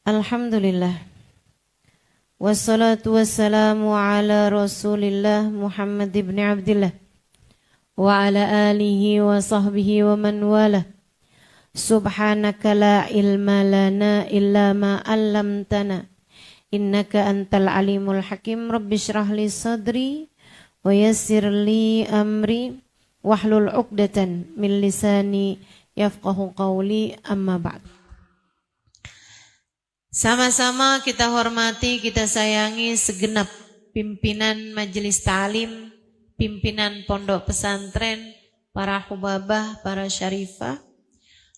Alhamdulillah. Wassalatu wassalamu ala Rasulillah Muhammad ibn Abdillah wa ala alihi wa sahbihi wa man wala. Subhanaka la ilma lana illa ma 'allamtana innaka antal alimul hakim. Rabbi shrah li sadri wa yassir li amri wahlul 'uqdatan min lisani yafqahu qawli, amma ba'd. Sama-sama kita hormati, kita sayangi segenap pimpinan majelis ta'lim, pimpinan pondok pesantren, para hubabah, para syarifah.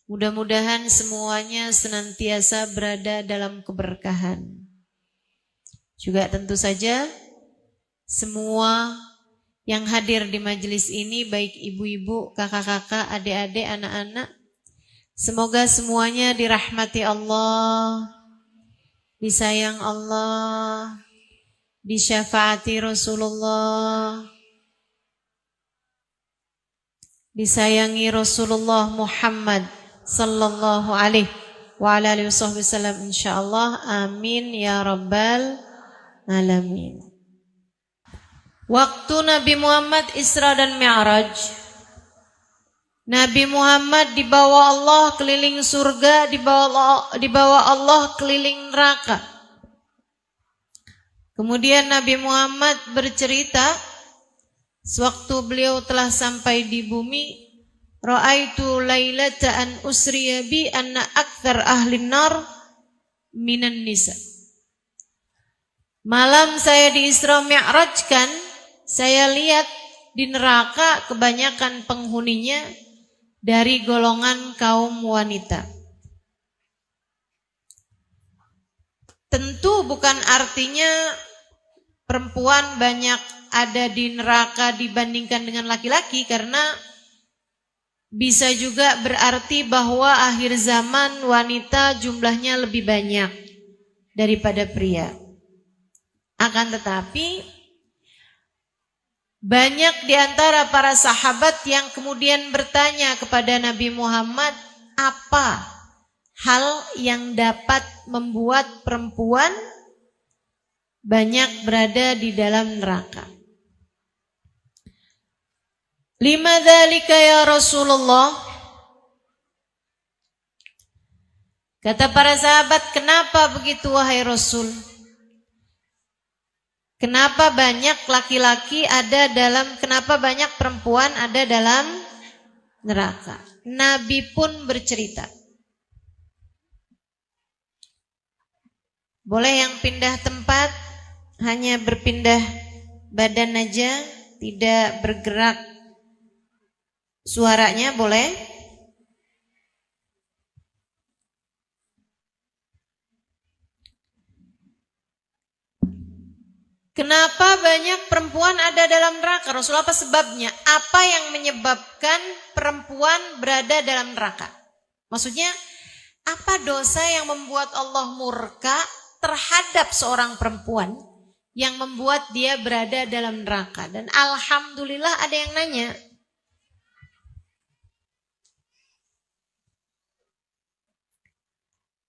Mudah-mudahan semuanya senantiasa berada dalam keberkahan. Juga tentu saja semua yang hadir di majelis ini, baik ibu-ibu, kakak-kakak, adik-adik, anak-anak, semoga semuanya dirahmati Allah, disayang Allah, disyafaati Rasulullah, disayangi Rasulullah Muhammad sallallahu alaihi wa ala alihi wasallam, insyaallah. Amin ya rabbal alamin. Waktu Nabi Muhammad Isra dan Mi'raj, Nabi Muhammad dibawa Allah keliling surga, dibawa Allah keliling neraka. Kemudian Nabi Muhammad bercerita, sewaktu beliau telah sampai di bumi, ra'aitu lailata an usriya bi anna aktsar ahlin nar minan nisa. Malam saya di Isra Mi'rajkan, saya lihat di neraka kebanyakan penghuninya dari golongan kaum wanita. Tentu bukan artinya perempuan banyak ada di neraka dibandingkan dengan laki-laki, karena bisa juga berarti bahwa akhir zaman wanita jumlahnya lebih banyak daripada pria. Akan tetapi banyak di antara para sahabat yang kemudian bertanya kepada Nabi Muhammad, apa hal yang dapat membuat perempuan banyak berada di dalam neraka? Lima dzalika ya Rasulullah. Kata para sahabat, kenapa begitu wahai Rasul? Kenapa banyak laki-laki ada dalam, kenapa banyak perempuan ada dalam neraka? Nabi pun bercerita. Boleh yang pindah tempat, hanya berpindah badan aja, tidak bergerak suaranya, boleh? Kenapa banyak perempuan ada dalam neraka? Rasulullah, apa sebabnya? Apa yang menyebabkan perempuan berada dalam neraka? Maksudnya, apa dosa yang membuat Allah murka terhadap seorang perempuan yang membuat dia berada dalam neraka? Dan alhamdulillah ada yang nanya.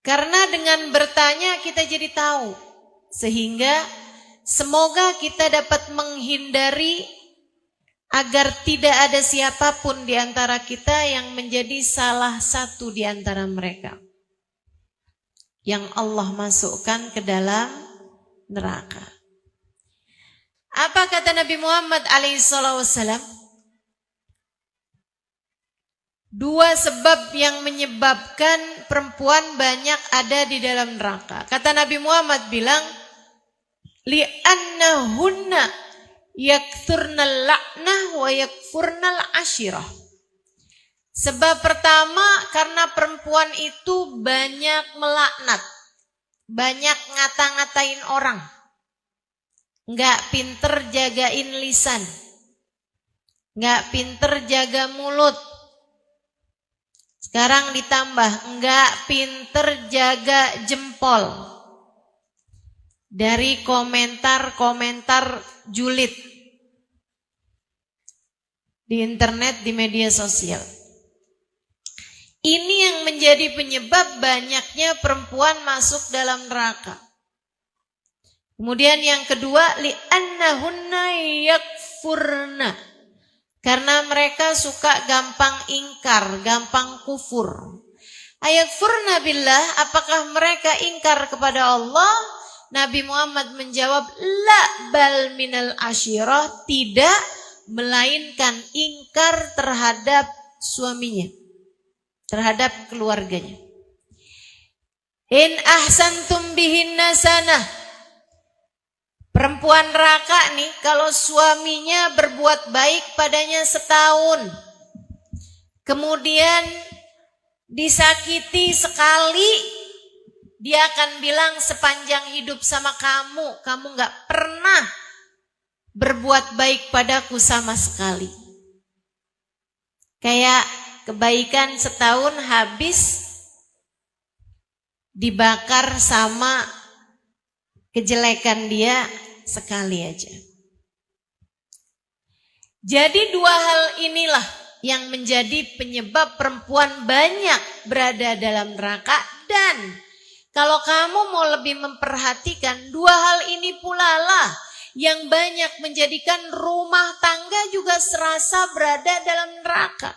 Karena dengan bertanya kita jadi tahu, sehingga semoga kita dapat menghindari agar tidak ada siapapun di antara kita yang menjadi salah satu di antara mereka yang Allah masukkan ke dalam neraka. Apa kata Nabi Muhammad alaihissalam? Dua sebab yang menyebabkan perempuan banyak ada di dalam neraka. Kata Nabi Muhammad bilang, li'annahunna yakthurnal la'nah wa yakfurnal ashirah. Sebab pertama, karena perempuan itu banyak melaknat, banyak ngata-ngatain orang, nggak pinter jagain lisan, nggak pinter jaga mulut. Sekarang ditambah nggak pinter jaga jempol dari komentar-komentar julid di internet, di media sosial. Ini yang menjadi penyebab banyaknya perempuan masuk dalam neraka. Kemudian yang kedua, li'annahunna yakfurna. Karena mereka suka gampang ingkar, gampang kufur. Ayakfurna billah, apakah mereka ingkar kepada Allah? Nabi Muhammad menjawab, la bal minal asyirah, tidak, melainkan ingkar terhadap suaminya, terhadap keluarganya. In ahsantum bihin nasanah. Perempuan neraka nih, kalau suaminya berbuat baik padanya setahun, kemudian disakiti sekali, dia akan bilang sepanjang hidup sama kamu, kamu gak pernah berbuat baik padaku sama sekali. Kayak kebaikan setahun habis dibakar sama kejelekan dia sekali aja. Jadi dua hal inilah yang menjadi penyebab perempuan banyak berada dalam neraka. Dan kalau kamu mau lebih memperhatikan, dua hal ini pula lah yang banyak menjadikan rumah tangga juga serasa berada dalam neraka.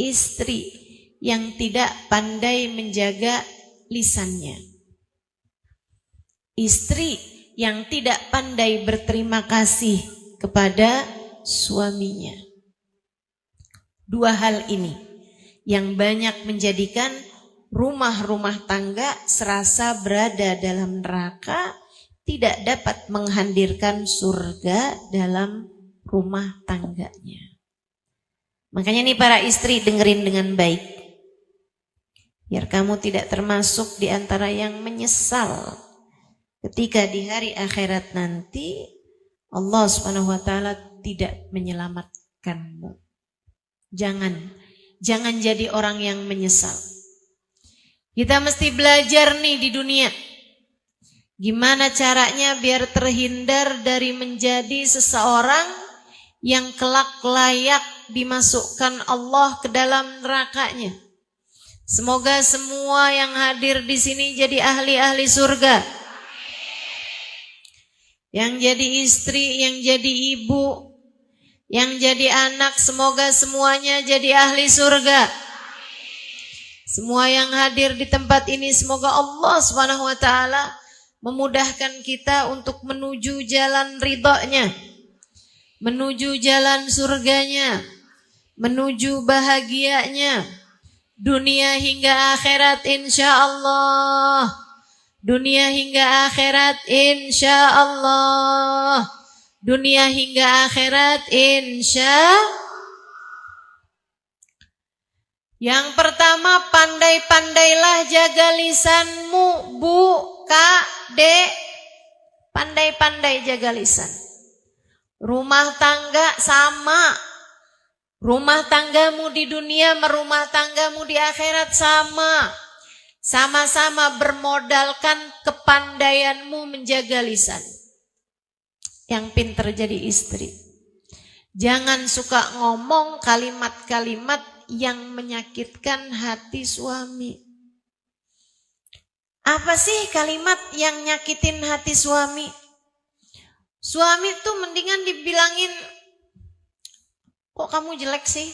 Istri yang tidak pandai menjaga lisannya. Istri yang tidak pandai berterima kasih kepada suaminya. Dua hal ini yang banyak menjadikan rumah-rumah tangga serasa berada dalam neraka, tidak dapat menghadirkan surga dalam rumah tangganya. Makanya nih para istri, dengerin dengan baik. Biar kamu tidak termasuk di antara yang menyesal ketika di hari akhirat nanti Allah Subhanahu wa taala tidak menyelamatkanmu. Jangan jadi orang yang menyesal. Kita mesti belajar nih di dunia. Gimana caranya biar terhindar dari menjadi seseorang yang kelak layak dimasukkan Allah ke dalam nerakanya. Semoga semua yang hadir di sini jadi ahli-ahli surga. Yang jadi istri, yang jadi ibu, yang jadi anak, semoga semuanya jadi ahli surga. Semua yang hadir di tempat ini, semoga Allah Subhanahu wa taala memudahkan kita untuk menuju jalan ridhonya, menuju jalan surganya, menuju bahagianya, dunia hingga akhirat insyaallah. Dunia hingga akhirat insya Allah. Dunia hingga akhirat insya. Yang pertama, pandai-pandailah jaga lisanmu, Bu, Kak, Dek. Pandai-pandai jaga lisan. Rumah tangga sama. Rumah tanggamu di dunia, rumah tanggamu di akhirat sama. Sama-sama bermodalkan kepandaianmu menjaga lisan. Yang pintar jadi istri. Jangan suka ngomong kalimat-kalimat yang menyakitkan hati suami. Apa sih kalimat yang nyakitin hati suami? Suami tuh mendingan dibilangin, kok kamu jelek sih?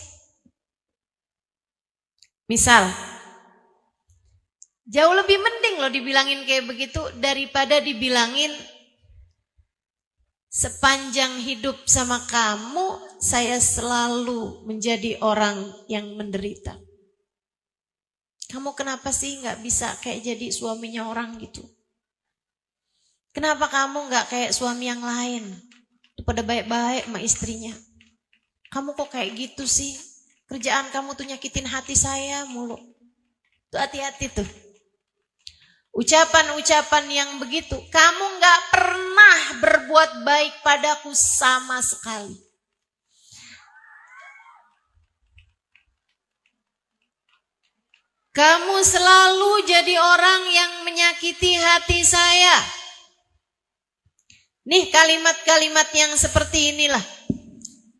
Misal, jauh lebih mending loh dibilangin kayak begitu daripada dibilangin sepanjang hidup sama kamu saya selalu menjadi orang yang menderita. Kamu kenapa sih gak bisa kayak jadi suaminya orang gitu? Kenapa kamu gak kayak suami yang lain? Pada baik-baik sama istrinya. Kamu kok kayak gitu sih? Kerjaan kamu tuh nyakitin hati saya mulu. Tuh hati-hati tuh. Ucapan-ucapan yang begitu, kamu gak pernah berbuat baik padaku sama sekali. Kamu selalu jadi orang yang menyakiti hati saya. Nih kalimat-kalimat yang seperti inilah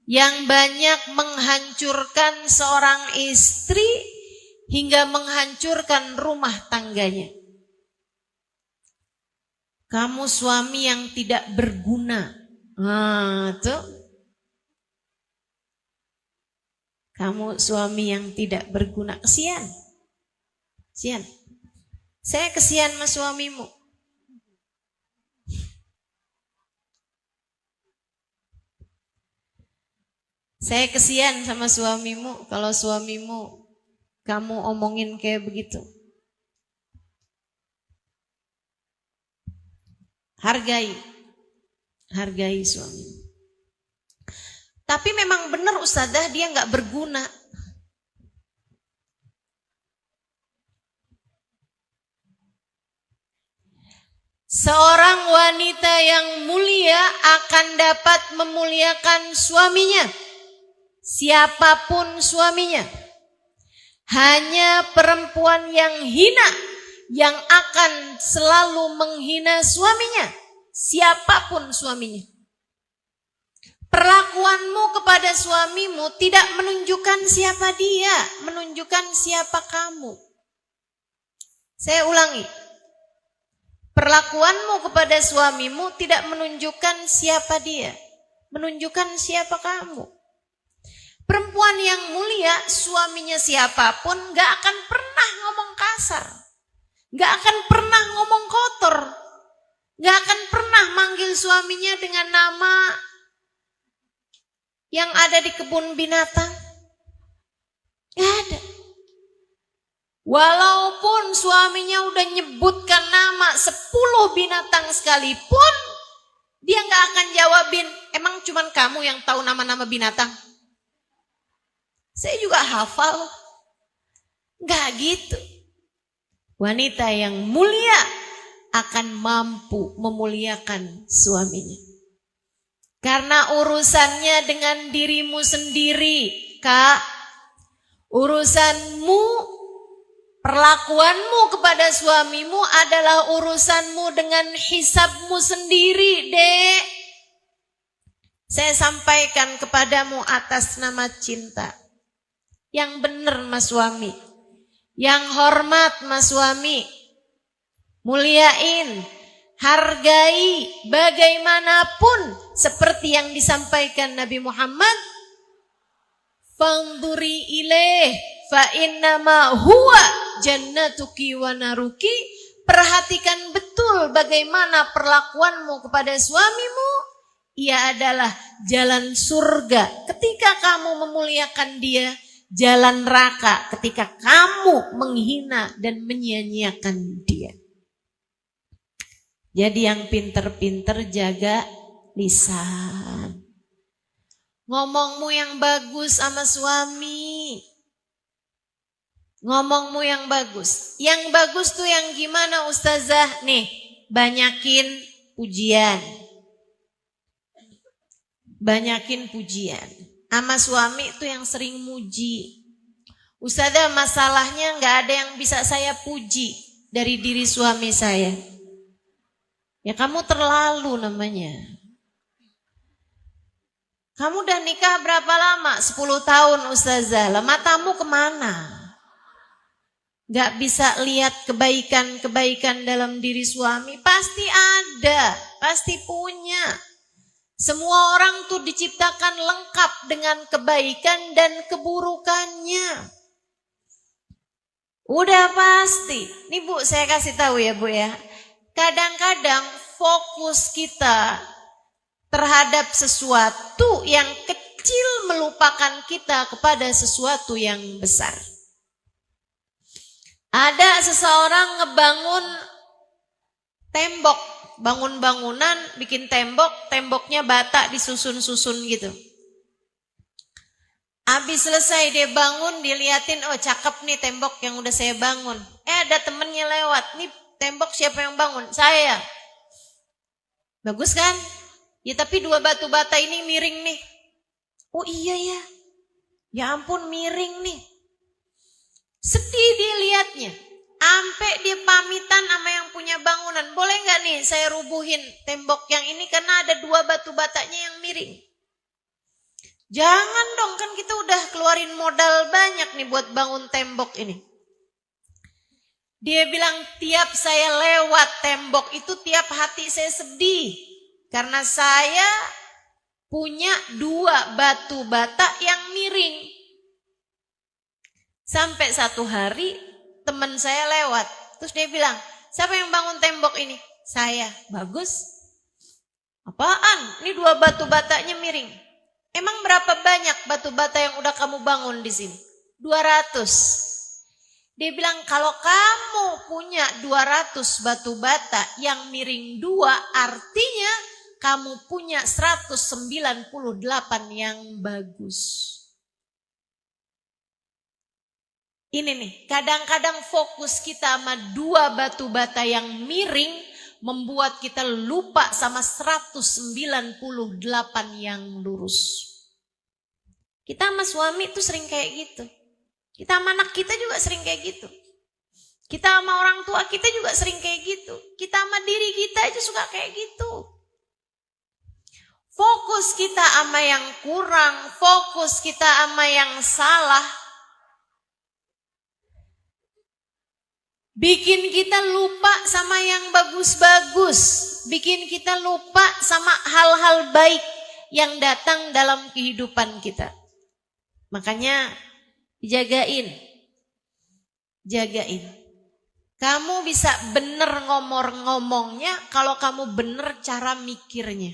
yang banyak menghancurkan seorang istri hingga menghancurkan rumah tangganya. Kamu suami yang tidak berguna. Tuh. Kamu suami yang tidak berguna. Kesian. Kesian. Saya kesian sama suamimu. Saya kesian sama suamimu kalau suamimu kamu omongin kayak begitu. Hargai suamimu. Tapi memang benar Ustazah, dia nggak berguna. Seorang wanita yang mulia akan dapat memuliakan suaminya, siapapun suaminya. Hanya perempuan yang hina yang akan selalu menghina suaminya, siapapun suaminya. Perlakuanmu kepada suamimu tidak menunjukkan siapa dia, menunjukkan siapa kamu. Saya ulangi. Perlakuanmu kepada suamimu tidak menunjukkan siapa dia, menunjukkan siapa kamu. Perempuan yang mulia, suaminya siapapun gak akan pernah ngomong kasar, gak akan pernah ngomong kotor, gak akan pernah manggil suaminya dengan nama yang ada di kebun binatang. Gak ada. Walaupun suaminya udah nyebutkan nama 10 binatang sekalipun, dia gak akan jawabin, emang cuman kamu yang tahu nama-nama binatang? Saya juga hafal. Gak gitu. Wanita yang mulia akan mampu memuliakan suaminya. Karena urusannya dengan dirimu sendiri, Kak. Urusanmu, perlakuanmu kepada suamimu adalah urusanmu dengan hisabmu sendiri, Dek. Saya sampaikan kepadamu atas nama cinta. Yang benar mas suami, yang hormat mas suami, muliain, hargai bagaimanapun seperti yang disampaikan Nabi Muhammad. Fanduri ilaih fa innama huwa jannatuki wa naruki. Perhatikan betul bagaimana perlakuanmu kepada suamimu. Ia adalah jalan surga ketika kamu memuliakan dia, jalan neraka ketika kamu menghina dan menyia-nyiakan dia. Jadi yang pinter-pinter jaga lisan. Ngomongmu yang bagus sama suami. Ngomongmu yang bagus. Yang bagus tuh yang gimana Ustazah? Nih, banyakin pujian. Banyakin pujian. Sama suami itu yang sering muji. Ustazah, masalahnya gak ada yang bisa saya puji dari diri suami saya. Ya kamu terlalu namanya. Kamu udah nikah berapa lama? 10 tahun Ustazah. Lah matamu kemana? Gak bisa lihat kebaikan-kebaikan dalam diri suami. Pasti ada, pasti punya. Semua orang tuh diciptakan lengkap dengan kebaikan dan keburukannya. Udah pasti. Nih Bu, saya kasih tahu ya Bu ya. Kadang-kadang fokus kita terhadap sesuatu yang kecil melupakan kita kepada sesuatu yang besar. Ada seseorang ngebangun tembok. Bangun bangunan, bikin tembok, temboknya bata disusun-susun gitu. Habis selesai dia bangun, diliatin, oh cakep nih tembok yang udah saya bangun. Ada temennya lewat, nih tembok siapa yang bangun? Saya. Bagus kan? Ya tapi 2 batu bata ini miring nih. Oh iya ya, ya ampun miring nih. Sedih dia liatnya. Sampai dia pamitan sama yang punya bangunan. Boleh gak nih saya rubuhin tembok yang ini karena ada 2 batu batanya yang miring. Jangan dong, kan kita udah keluarin modal banyak nih buat bangun tembok ini. Dia bilang tiap saya lewat tembok itu tiap hati saya sedih. Karena saya punya 2 batu bata yang miring. Sampai satu hari teman saya lewat. Terus dia bilang, siapa yang bangun tembok ini? Saya. Bagus. Apaan? Ini 2 batu batanya miring. Emang berapa banyak batu bata yang udah kamu bangun di sini? 200. Dia bilang kalau kamu punya 200 batu bata yang miring 2, artinya kamu punya 198 yang bagus. Ini nih, kadang-kadang fokus kita sama 2 batu bata yang miring membuat kita lupa sama 198 yang lurus. Kita sama suami tuh sering kayak gitu. Kita sama anak kita juga sering kayak gitu. Kita sama orang tua kita juga sering kayak gitu. Kita sama diri kita aja suka kayak gitu. Fokus kita sama yang kurang, fokus kita sama yang salah, bikin kita lupa sama yang bagus-bagus, bikin kita lupa sama hal-hal baik yang datang dalam kehidupan kita. Makanya jagain. Kamu bisa bener ngomongnya kalau kamu bener cara mikirnya.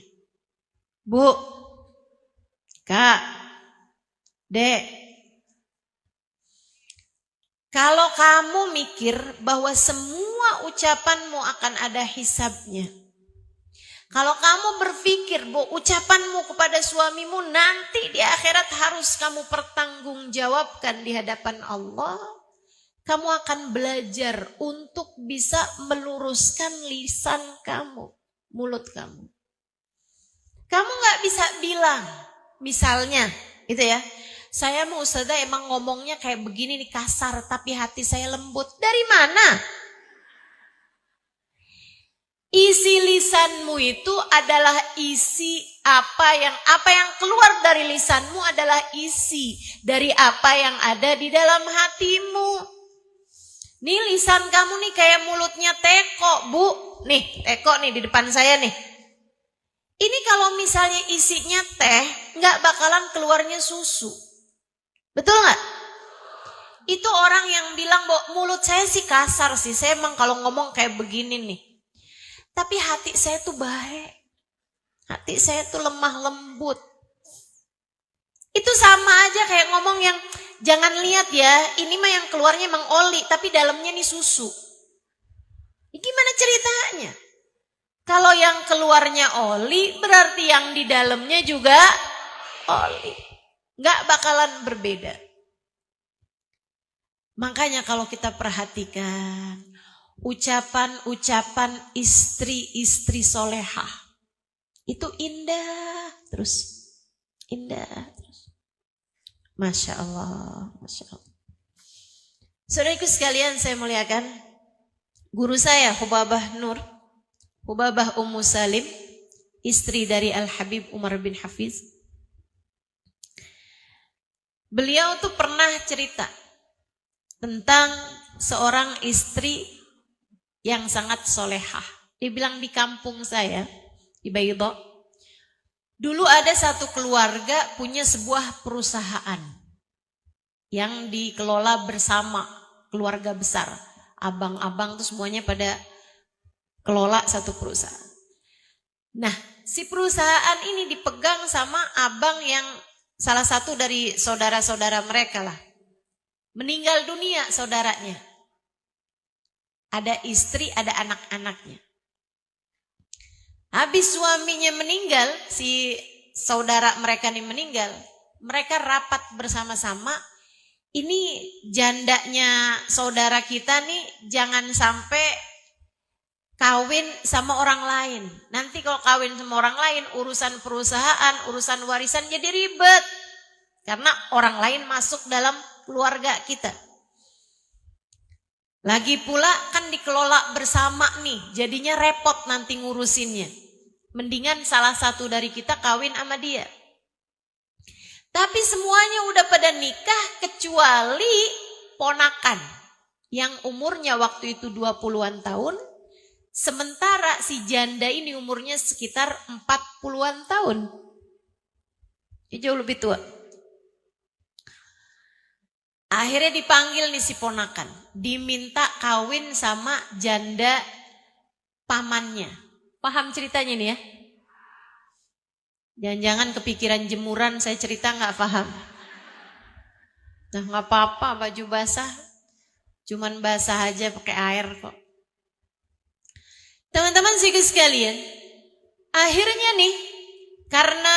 Bu, Kak, Dek, kalau kamu mikir bahwa semua ucapanmu akan ada hisabnya, kalau kamu berpikir bahwa ucapanmu kepada suamimu nanti di akhirat harus kamu pertanggungjawabkan di hadapan Allah, kamu akan belajar untuk bisa meluruskan lisan kamu, mulut kamu. Kamu gak bisa bilang, misalnya gitu ya, saya mau Ustazah emang ngomongnya kayak begini nih kasar tapi hati saya lembut. Dari mana? Isi lisanmu itu adalah isi apa yang keluar dari lisanmu adalah isi dari apa yang ada di dalam hatimu. Nih lisan kamu nih kayak mulutnya teko, Bu. Nih, teko nih di depan saya nih. Ini kalau misalnya isinya teh, nggak bakalan keluarnya susu. Betul nggak? Itu orang yang bilang, bahwa mulut saya sih kasar sih, saya emang kalau ngomong kayak begini nih. Tapi hati saya tuh baik. Hati saya tuh lemah lembut. Itu sama aja kayak ngomong yang, jangan lihat ya, ini mah yang keluarnya emang oli, tapi dalamnya nih susu. Gimana ceritanya? Kalau yang keluarnya oli, berarti yang di dalamnya juga oli. Nggak bakalan berbeda. Makanya kalau kita perhatikan ucapan-ucapan istri-istri solehah itu indah terus, indah terus. Masya Allah, Masya Allah. Saudaraku sekalian saya muliakan, guru saya Hubabah Nur, Hubabah Ummu Salim, istri dari Al-Habib Umar bin Hafiz. Beliau tuh pernah cerita tentang seorang istri yang sangat solehah. Dia bilang di kampung saya, di Baydho, dulu ada satu keluarga punya sebuah perusahaan yang dikelola bersama keluarga besar. Abang-abang tuh semuanya pada kelola satu perusahaan. Nah, si perusahaan ini dipegang sama abang yang salah satu dari saudara-saudara mereka lah. Meninggal dunia saudaranya. Ada istri, ada anak-anaknya. Habis suaminya meninggal, si saudara mereka ini meninggal, mereka rapat bersama-sama. Ini jandanya saudara kita nih jangan sampai kawin sama orang lain. Nanti kalau kawin sama orang lain, urusan perusahaan, urusan warisan jadi ribet. Karena orang lain masuk dalam keluarga kita. Lagi pula kan dikelola bersama nih, jadinya repot nanti ngurusinnya. Mendingan salah satu dari kita kawin sama dia. Tapi semuanya udah pada nikah kecuali ponakan yang umurnya waktu itu 20-an tahun. Sementara si janda ini umurnya sekitar 40-an tahun. Dia jauh lebih tua. Akhirnya dipanggil nih si ponakan. Diminta kawin sama janda pamannya. Paham ceritanya nih ya? Jangan-jangan kepikiran jemuran saya cerita gak paham. Nah gak apa-apa, baju basah. Cuman basah aja pakai air kok. Teman-teman sekalian, akhirnya nih karena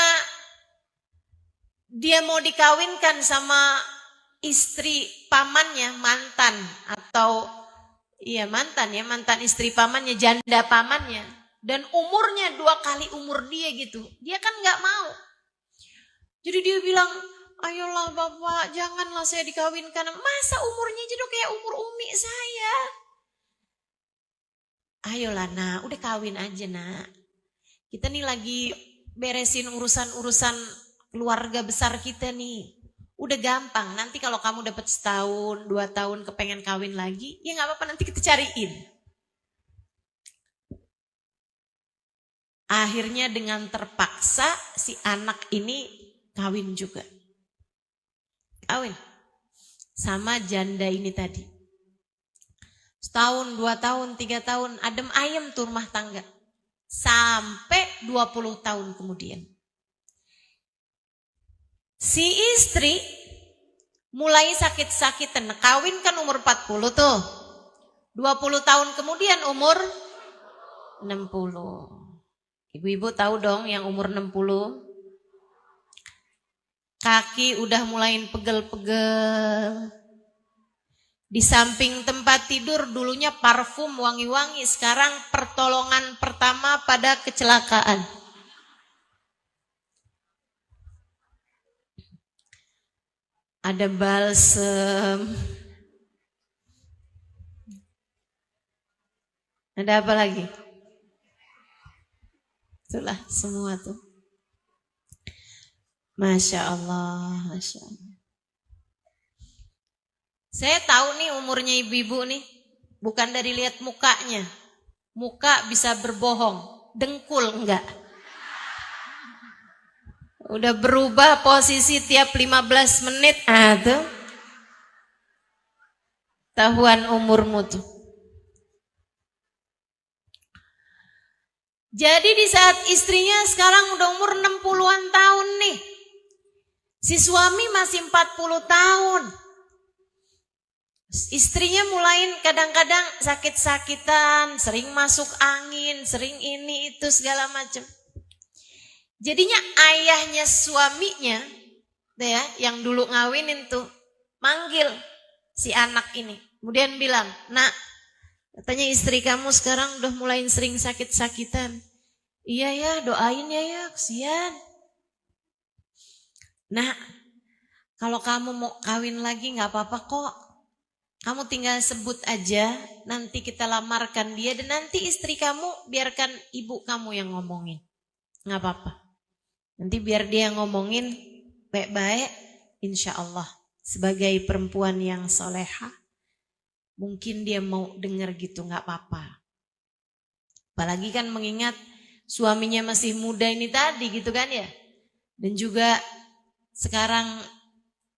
dia mau dikawinkan sama istri pamannya, mantan atau iya mantan istri pamannya, janda pamannya, dan umurnya 2 kali umur dia gitu. Dia kan nggak mau. Jadi dia bilang, ayolah bapak, janganlah saya dikawinkan. Masa umurnya jadi kayak umur umi saya? Ayolah nak, udah kawin aja nak. Kita nih lagi beresin urusan-urusan keluarga besar kita nih. Udah gampang, nanti kalau kamu dapat 1 tahun, 2 tahun kepengen kawin lagi, ya gak apa-apa nanti kita cariin. Akhirnya dengan terpaksa si anak ini kawin juga. Kawin sama janda ini tadi. 1 tahun, 2 tahun, 3 tahun, adem ayem tuh rumah tangga. Sampai 20 tahun kemudian. Si istri mulai sakit-sakitan. Kawin kan umur 40 tuh. 20 tahun kemudian umur 60. Ibu-ibu tahu dong yang umur 60. Kaki udah mulai pegel-pegel. Di samping tempat tidur dulunya parfum wangi-wangi. Sekarang pertolongan pertama pada kecelakaan. Ada balsem. Ada apa lagi? Itulah semua tuh. Masya Allah, Masya Allah. Saya tahu nih umurnya ibu-ibu nih. Bukan dari lihat mukanya. Muka bisa berbohong. Dengkul enggak. Udah berubah posisi tiap 15 menit. Tuh. Tahuan umurmu tuh. Jadi di saat istrinya sekarang udah umur 60-an tahun nih. Si suami masih 40 tahun. Istrinya mulai kadang-kadang sakit-sakitan, sering masuk angin, sering ini itu segala macam. Jadinya ayahnya suaminya, ya, yang dulu ngawinin tuh, manggil si anak ini. Kemudian bilang, nak, katanya istri kamu sekarang udah mulai sering sakit-sakitan. Iya ya, doain ya, kesian. Nah, kalau kamu mau kawin lagi gak apa-apa kok. Kamu tinggal sebut aja, nanti kita lamarkan dia. Dan nanti istri kamu biarkan ibu kamu yang ngomongin. Gak apa-apa. Nanti biar dia ngomongin baik-baik, insya Allah. Sebagai perempuan yang soleha, mungkin dia mau denger gitu, gak apa-apa. Apalagi kan mengingat suaminya masih muda ini tadi gitu kan ya. Dan juga sekarang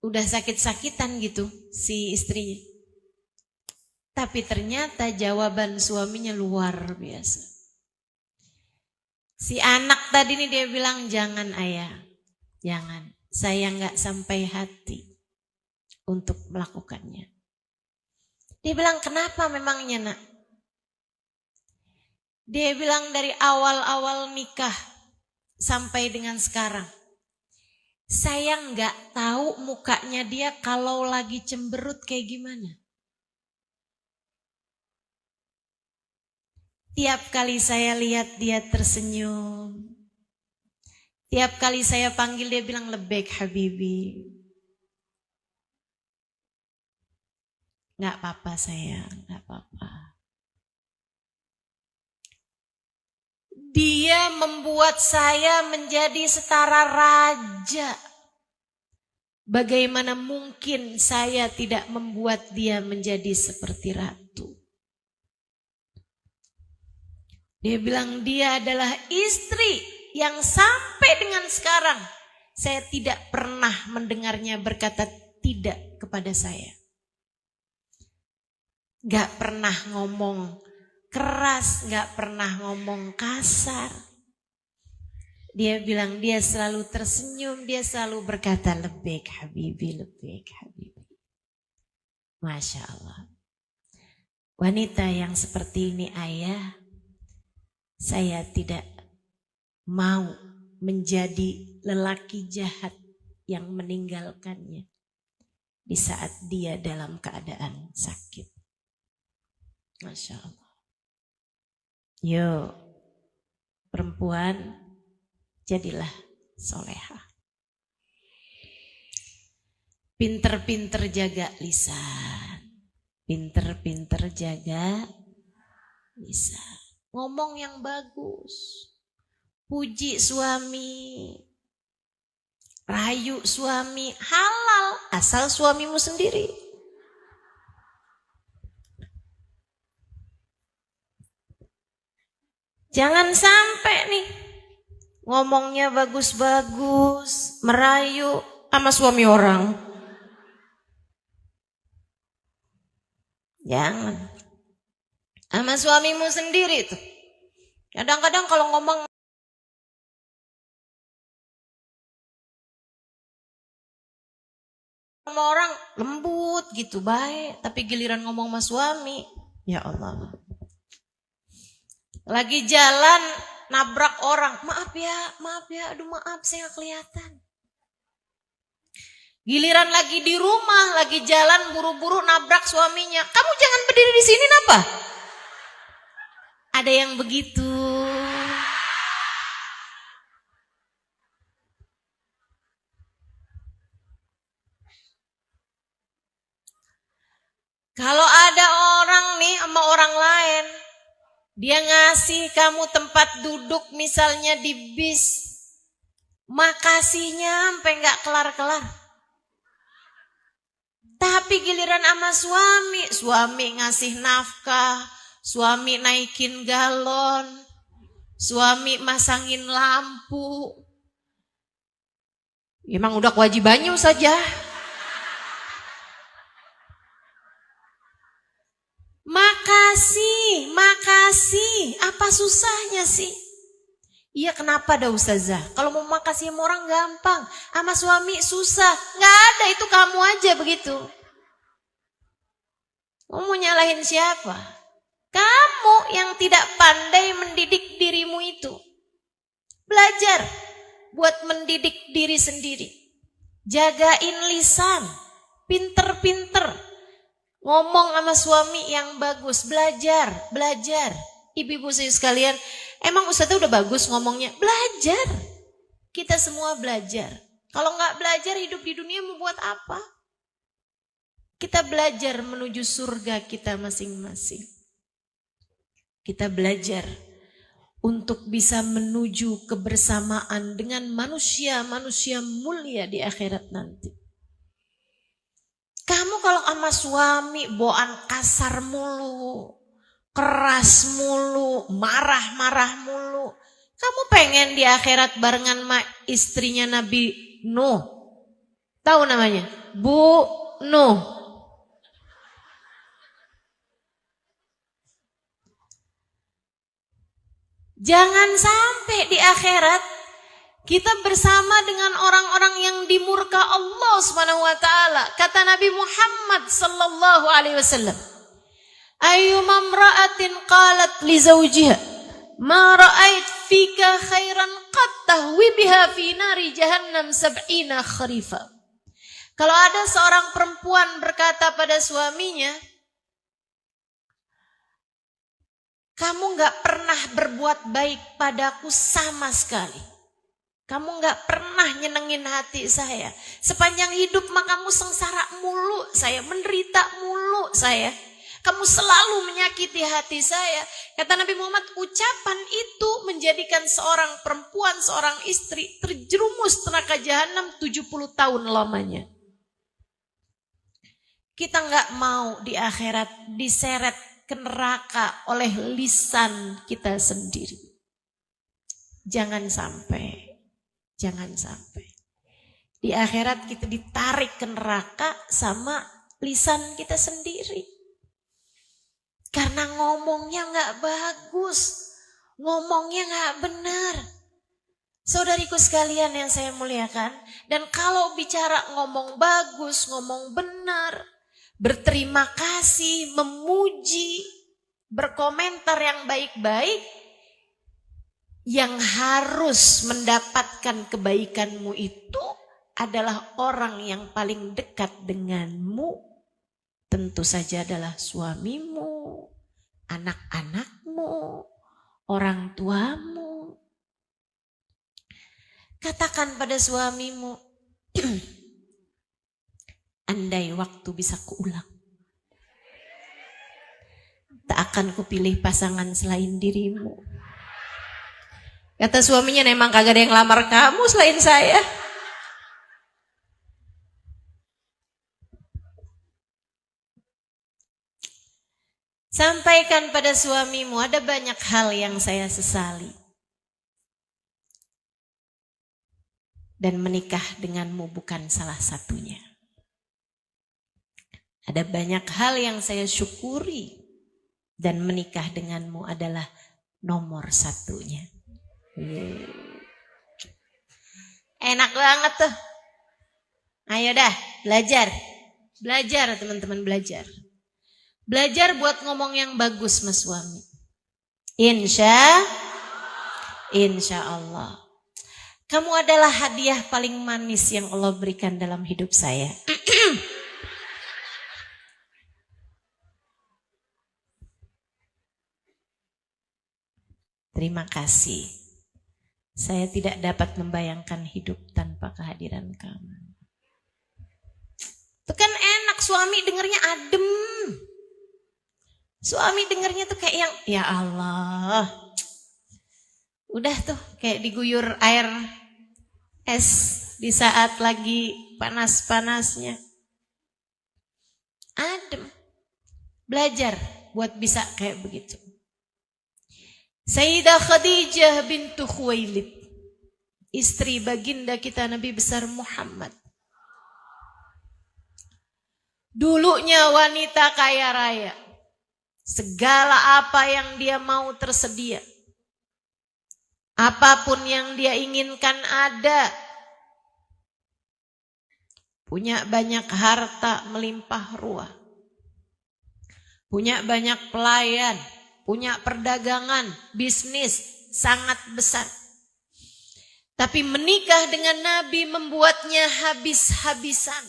udah sakit-sakitan gitu si istrinya. Tapi ternyata jawaban suaminya luar biasa. Si anak tadi nih dia bilang, jangan ayah, jangan. Saya nggak sampai hati untuk melakukannya. Dia bilang, kenapa memangnya nak? Dia bilang dari awal-awal nikah sampai dengan sekarang. Saya nggak tahu mukanya dia kalau lagi cemberut kayak gimana. Tiap kali saya lihat dia tersenyum. Tiap kali saya panggil dia bilang lebek habibi. Gak apa-apa sayang, gak apa-apa. Dia membuat saya menjadi setara raja. Bagaimana mungkin saya tidak membuat dia menjadi seperti ratu? Dia bilang dia adalah istri yang sampai dengan sekarang saya tidak pernah mendengarnya berkata tidak kepada saya. Gak pernah ngomong keras, gak pernah ngomong kasar. Dia bilang dia selalu tersenyum, dia selalu berkata lebih habibi, lebih habibi. Masya Allah. Wanita yang seperti ini ayah, saya tidak mau menjadi lelaki jahat yang meninggalkannya di saat dia dalam keadaan sakit. Masya Allah. Yuk, perempuan, jadilah solehah. Pinter-pinter jaga lisan. Pinter-pinter jaga lisan. Ngomong yang bagus. Puji suami. Rayu suami. Halal. Asal suamimu sendiri. Jangan sampai nih. Ngomongnya bagus-bagus, merayu sama suami orang. Jangan. Sama suamimu sendiri tuh. Kadang-kadang kalau ngomong sama orang lembut gitu, baik. Tapi giliran ngomong sama suami, ya Allah. Lagi jalan nabrak orang, maaf ya, aduh maaf saya gak kelihatan. Giliran lagi di rumah, lagi jalan buru-buru nabrak suaminya, kamu jangan berdiri di sini napa? Ada yang begitu. Kalau ada orang nih sama orang lain, dia ngasih kamu tempat duduk misalnya di bis. Makasihnya sampai gak kelar-kelar. Tapi giliran sama suami ngasih nafkah, suami naikin galon, suami masangin lampu. Emang udah kewajibannya saja. Makasih. Apa susahnya sih? Iya kenapa dah Ustazah? Kalau mau makasih sama orang gampang. Sama suami susah. Gak ada, itu kamu aja begitu. Kamu mau nyalahin siapa? Kamu yang tidak pandai mendidik dirimu itu. Belajar buat mendidik diri sendiri. Jagain lisan. Pinter-pinter. Ngomong sama suami yang bagus, belajar. Ibu-ibu saya sekalian, emang Ustazah udah bagus ngomongnya? Belajar. Kita semua belajar. Kalau nggak belajar hidup di dunia mau buat apa? Kita belajar menuju surga kita masing-masing. Kita belajar untuk bisa menuju kebersamaan dengan manusia-manusia mulia di akhirat nanti. Kamu kalau sama suami bawaan kasar mulu, keras mulu, marah-marah mulu. Kamu pengen di akhirat barengan sama istrinya Nabi Nuh. Tahu namanya? Bu Nuh. Jangan sampai di akhirat kita bersama dengan orang-orang yang dimurka Allah Subhanahu wa taala. Kata Nabi Muhammad sallallahu alaihi wasallam, "Ayyuma imra'atin qalat li zawjiha ma ra'ait fika khairan qad tahwi biha fi nari jahannam 70 kharifa." Kalau ada seorang perempuan berkata pada suaminya, "Kamu enggak pernah berbuat baik padaku sama sekali. Kamu gak pernah nyenengin hati saya. Sepanjang hidup mah kamu sengsara mulu saya, menderita mulu saya. Kamu selalu menyakiti hati saya." Kata Nabi Muhammad, ucapan itu menjadikan seorang perempuan, seorang istri terjerumus neraka jahanam 70 tahun lamanya. Kita nggak mau di akhirat diseret ke neraka oleh lisan kita sendiri. Jangan sampai. Di akhirat kita ditarik ke neraka sama lisan kita sendiri. Karena ngomongnya nggak bagus. Ngomongnya nggak benar. Saudariku sekalian yang saya muliakan, dan kalau bicara ngomong bagus, ngomong benar, berterima kasih, memuji, berkomentar yang baik-baik, yang harus mendapatkan kebaikanmu itu adalah orang yang paling dekat denganmu. Tentu saja adalah suamimu, anak-anakmu, orang tuamu. Katakan pada suamimu, andai waktu bisa kuulang, tak akan kupilih pasangan selain dirimu. Kata suaminya, memang kagak ada yang lamar kamu selain saya. Sampaikan pada suamimu, ada banyak hal yang saya sesali. Dan menikah denganmu bukan salah satunya. Ada banyak hal yang saya syukuri. Dan menikah denganmu adalah nomor satunya. Enak banget tuh. Ayo dah, belajar. Belajar teman-teman, belajar. Belajar buat ngomong yang bagus sama suami. Insya Allah. Kamu adalah hadiah paling manis yang Allah berikan dalam hidup saya. Terima kasih. Saya tidak dapat membayangkan hidup tanpa kehadiran kamu. Itu kan enak, suami dengernya adem. Suami dengernya tuh kayak yang, ya Allah. Udah tuh kayak diguyur air es di saat lagi panas-panasnya. Adem. Belajar buat bisa kayak begitu. Sayyidah Khadijah bintu Khuwailid, istri baginda kita Nabi besar Muhammad. Dulunya wanita kaya raya. Segala apa yang dia mau tersedia. Apapun yang dia inginkan ada. Punya banyak harta melimpah ruah. Punya banyak pelayan. Punya perdagangan, bisnis sangat besar. Tapi menikah dengan Nabi membuatnya habis-habisan.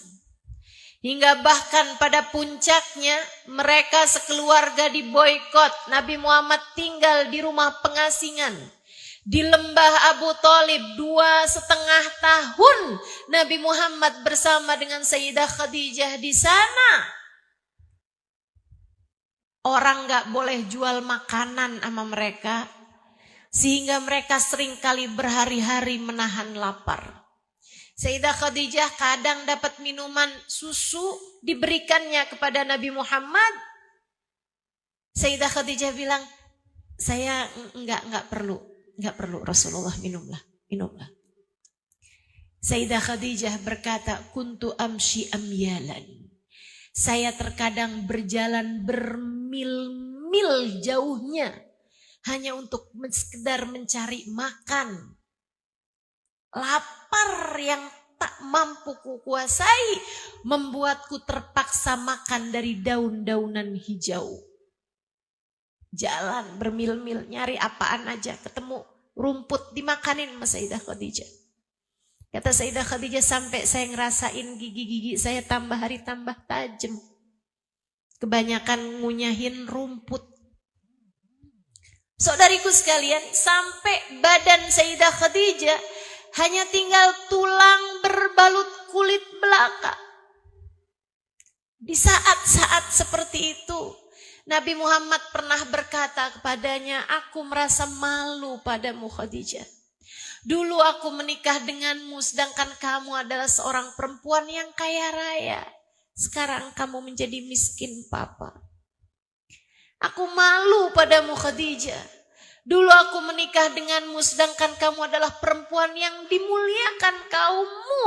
Hingga bahkan pada puncaknya mereka sekeluarga diboikot. Nabi Muhammad tinggal di rumah pengasingan. Di lembah Abu Thalib 2,5 tahun Nabi Muhammad bersama dengan Sayyidah Khadijah di sana. Orang gak boleh jual makanan sama mereka. Sehingga mereka seringkali berhari-hari menahan lapar. Sayyidah Khadijah kadang dapat minuman susu diberikannya kepada Nabi Muhammad. Sayyidah Khadijah bilang, saya enggak perlu Rasulullah, minumlah. Sayyidah Khadijah berkata, kuntu amshi amyalan. Saya terkadang berjalan bermil-mil jauhnya hanya untuk sekedar mencari makan. Lapar yang tak mampu kukuasai membuatku terpaksa makan dari daun-daunan hijau. Jalan bermil-mil nyari apaan aja, ketemu rumput dimakanin sama Sayyidah Khadijah. Kata Sayyidah Khadijah, sampai saya ngerasain gigi-gigi saya tambah hari tambah tajam. Kebanyakan ngunyahin rumput. Saudariku sekalian, sampai badan Sayyidah Khadijah hanya tinggal tulang berbalut kulit belaka. Di saat-saat seperti itu, Nabi Muhammad pernah berkata kepadanya, aku merasa malu padamu Khadijah. Dulu aku menikah denganmu sedangkan kamu adalah seorang perempuan yang kaya raya. Sekarang kamu menjadi miskin papa. Aku malu padamu Khadijah. Dulu aku menikah denganmu sedangkan kamu adalah perempuan yang dimuliakan kaummu.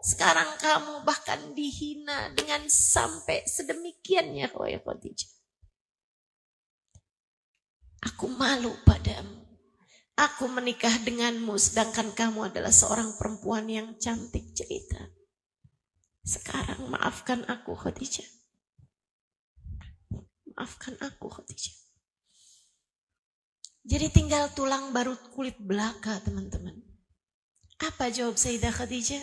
Sekarang kamu bahkan dihina dengan sampai sedemikiannya wahai Khadijah. Aku malu padamu. Aku menikah denganmu sedangkan kamu adalah seorang perempuan yang cantik jelita. Sekarang maafkan aku Khadijah. Maafkan aku Khadijah. Jadi tinggal tulang baru kulit belaka teman-teman. Apa jawab Sayyidah Khadijah?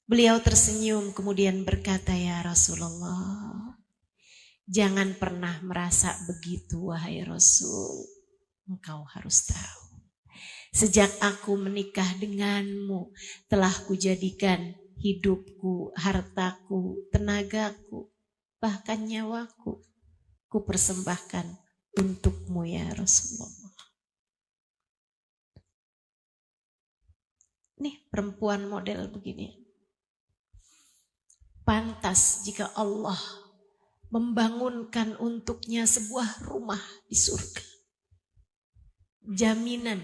Beliau tersenyum kemudian berkata, ya Rasulullah, jangan pernah merasa begitu wahai Rasul. Engkau harus tahu. Sejak aku menikah denganmu telah kujadikan hidupku, hartaku, tenagaku, bahkan nyawaku, ku persembahkan untukmu ya Rasulullah. Nih perempuan model begini. Pantas jika Allah membangunkan untuknya sebuah rumah di surga. Jaminan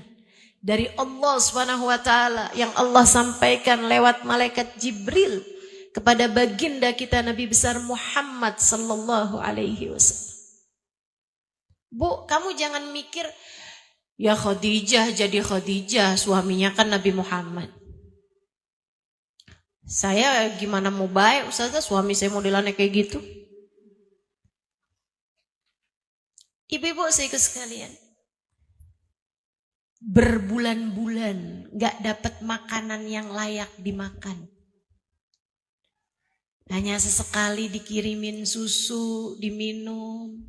dari Allah SWT yang Allah sampaikan lewat malaikat Jibril kepada baginda kita Nabi besar Muhammad sallallahu alaihi wasallam. Bu, kamu jangan mikir ya Khadijah jadi Khadijah, suaminya kan Nabi Muhammad. Saya gimana mau baik Ustazah, suami saya modelannya kayak gitu. Ibu-ibu saya sekalian, berbulan-bulan gak dapat makanan yang layak dimakan. Hanya sesekali dikirimin susu, diminum.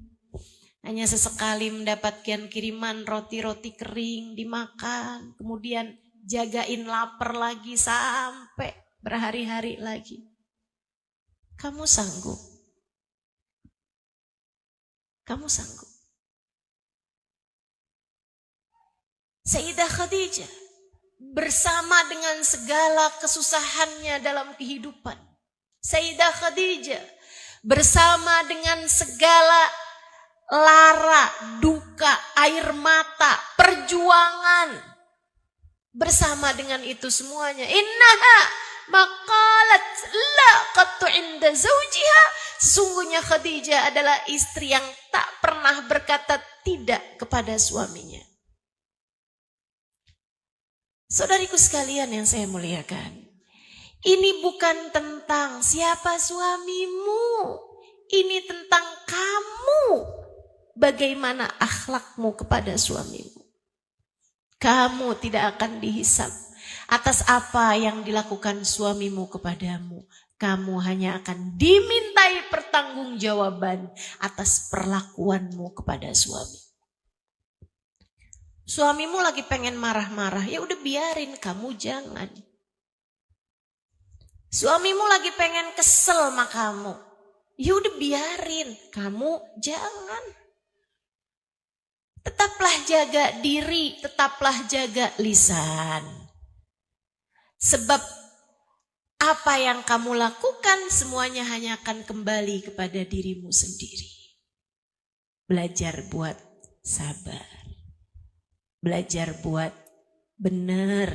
Hanya sesekali mendapatkan kiriman roti-roti kering, dimakan. Kemudian jagain lapar lagi sampai berhari-hari lagi. Kamu sanggup? Kamu sanggup? Sayyidah Khadijah bersama dengan segala kesusahannya dalam kehidupan. Sayyidah Khadijah bersama dengan segala lara, duka, air mata, perjuangan. Bersama dengan itu semuanya, innaha maqalat la qattu inda zawjiha. Sesungguhnya Khadijah adalah istri yang tak pernah berkata tidak kepada suaminya. Saudariku sekalian yang saya muliakan, ini bukan tentang siapa suamimu, ini tentang kamu, bagaimana akhlakmu kepada suamimu. Kamu tidak akan dihisab atas apa yang dilakukan suamimu kepadamu. Kamu hanya akan dimintai pertanggungjawaban atas perlakuanmu kepada suami. Suamimu lagi pengen marah-marah, ya udah biarin, kamu jangan. Suamimu lagi pengen kesel sama kamu, ya udah biarin, kamu jangan. Tetaplah jaga diri, tetaplah jaga lisan. Sebab apa yang kamu lakukan semuanya hanya akan kembali kepada dirimu sendiri. Belajar buat sabar. Belajar buat benar.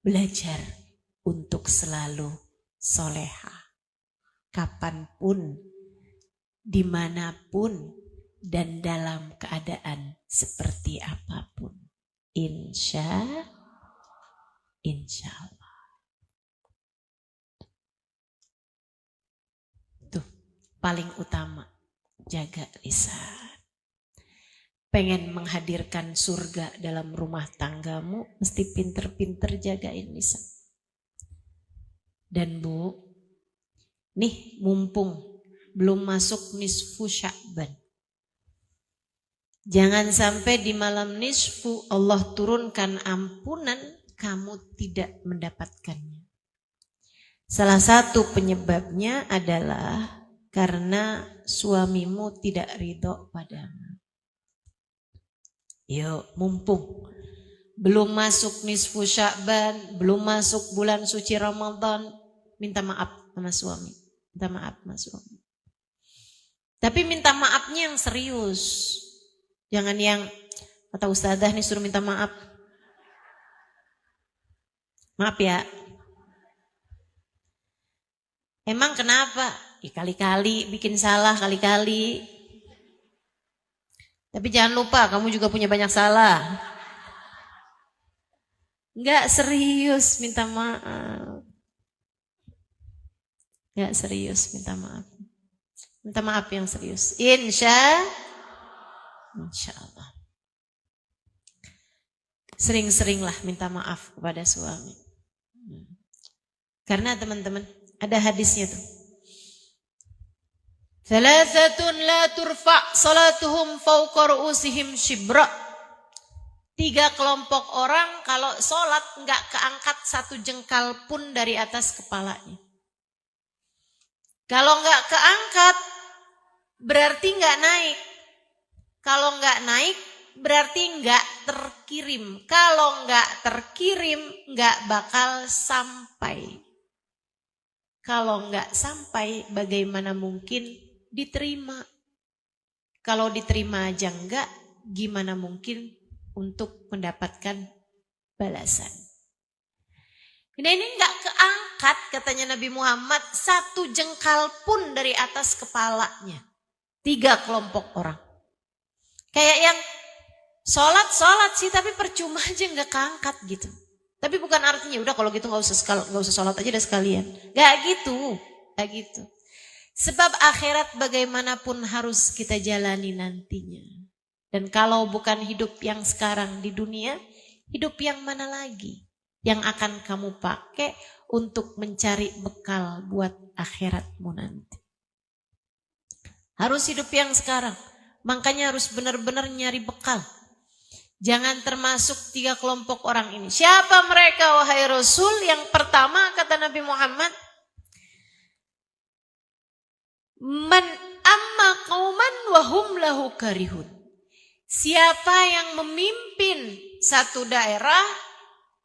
Belajar untuk selalu soleha. Kapanpun, dimanapun, dan dalam keadaan seperti apapun. Insya Allah. Tuh, paling utama, jaga lisan. Pengen menghadirkan surga dalam rumah tanggamu, mesti pinter-pinter jagain lisan. Dan Bu, nih mumpung belum masuk nisfu Sya'ban. Jangan sampai di malam nisfu Allah turunkan ampunan, kamu tidak mendapatkannya. Salah satu penyebabnya adalah karena suamimu tidak ridho padamu. Yuk, mumpung belum masuk nisfu Sya'ban, belum masuk bulan suci Ramadan, minta maaf sama suami. Minta maaf sama suami. Tapi minta maafnya yang serius. Jangan yang kata ustazah nih suruh minta maaf. Maaf ya. Emang kenapa? Ya kali-kali bikin salah, kali-kali. Tapi jangan lupa kamu juga punya banyak salah. Enggak serius minta maaf. Enggak serius minta maaf. Minta maaf yang serius. Insya Allah. Sering-seringlah minta maaf kepada suami. Karena teman-teman, ada hadisnya tuh. Thalathatun la turfa' salatuhum fawqa ru'usihim shibra. 3 kelompok orang kalau sholat enggak keangkat 1 jengkal pun dari atas kepalanya. Kalau enggak keangkat berarti enggak naik. Kalau enggak naik berarti enggak terkirim. Kalau enggak terkirim enggak bakal sampai. Kalau enggak sampai bagaimana mungkin diterima? Kalau diterima aja enggak, gimana mungkin untuk mendapatkan balasan? Ini enggak keangkat katanya Nabi Muhammad 1 jengkal pun dari atas kepalanya. 3 kelompok orang. Kayak yang sholat sih tapi percuma aja enggak keangkat gitu. Tapi bukan artinya udah kalau gitu enggak usah sholat aja dah sekalian. Enggak gitu. Sebab akhirat bagaimanapun harus kita jalani nantinya. Dan kalau bukan hidup yang sekarang di dunia, hidup yang mana lagi yang akan kamu pakai untuk mencari bekal buat akhiratmu nanti. Harus hidup yang sekarang. Makanya harus benar-benar nyari bekal. Jangan termasuk 3 kelompok orang ini. Siapa mereka wahai Rasul? Yang pertama kata Nabi Muhammad, man amma qauman wa hum lahu karihun. Siapa yang memimpin satu daerah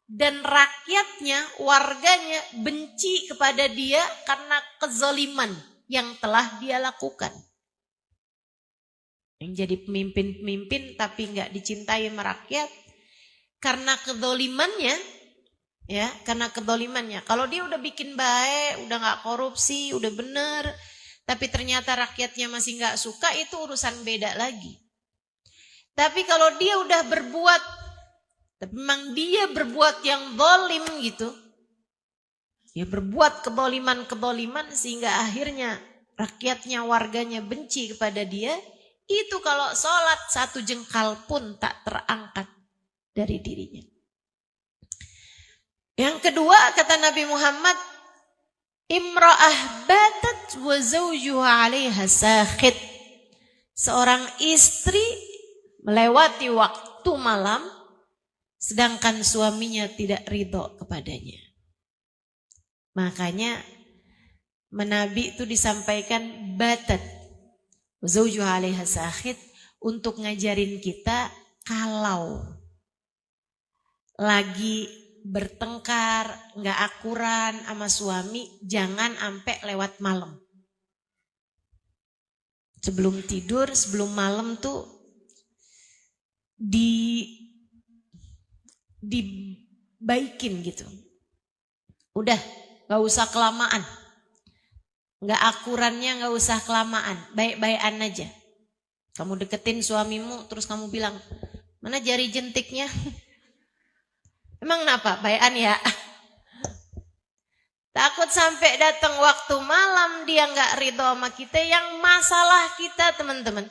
dan rakyatnya, warganya benci kepada dia karena kezaliman yang telah dia lakukan. Yang jadi pemimpin tapi nggak dicintai sama rakyat karena kezalimannya, ya, karena kezalimannya. Kalau dia udah bikin baik, udah nggak korupsi, udah bener, tapi ternyata rakyatnya masih nggak suka, itu urusan beda lagi. Tapi kalau dia udah berbuat, tapi memang dia berbuat yang zalim gitu, dia berbuat keboliman sehingga akhirnya rakyatnya, warganya benci kepada dia, itu kalau sholat 1 jengkal pun tak terangkat dari dirinya. Yang kedua kata Nabi Muhammad, imra'ah batat wa zawjuha 'alaiha sakhit. Seorang istri melewati waktu malam sedangkan suaminya tidak ridho kepadanya. Makanya Nabi itu disampaikan batat wa zawjuha 'alaiha sakhit untuk ngajarin kita kalau lagi bertengkar, nggak akuran sama suami, jangan sampai lewat malam. Sebelum tidur, sebelum malam tuh dibaikin gitu. Udah, nggak usah kelamaan. Nggak akurannya nggak usah kelamaan, baik-baikan aja. Kamu deketin suamimu, terus kamu bilang, mana jari jentiknya? Emang kenapa? Baikan ya. Takut sampai datang waktu malam dia nggak ridho sama kita, yang masalah kita teman-teman.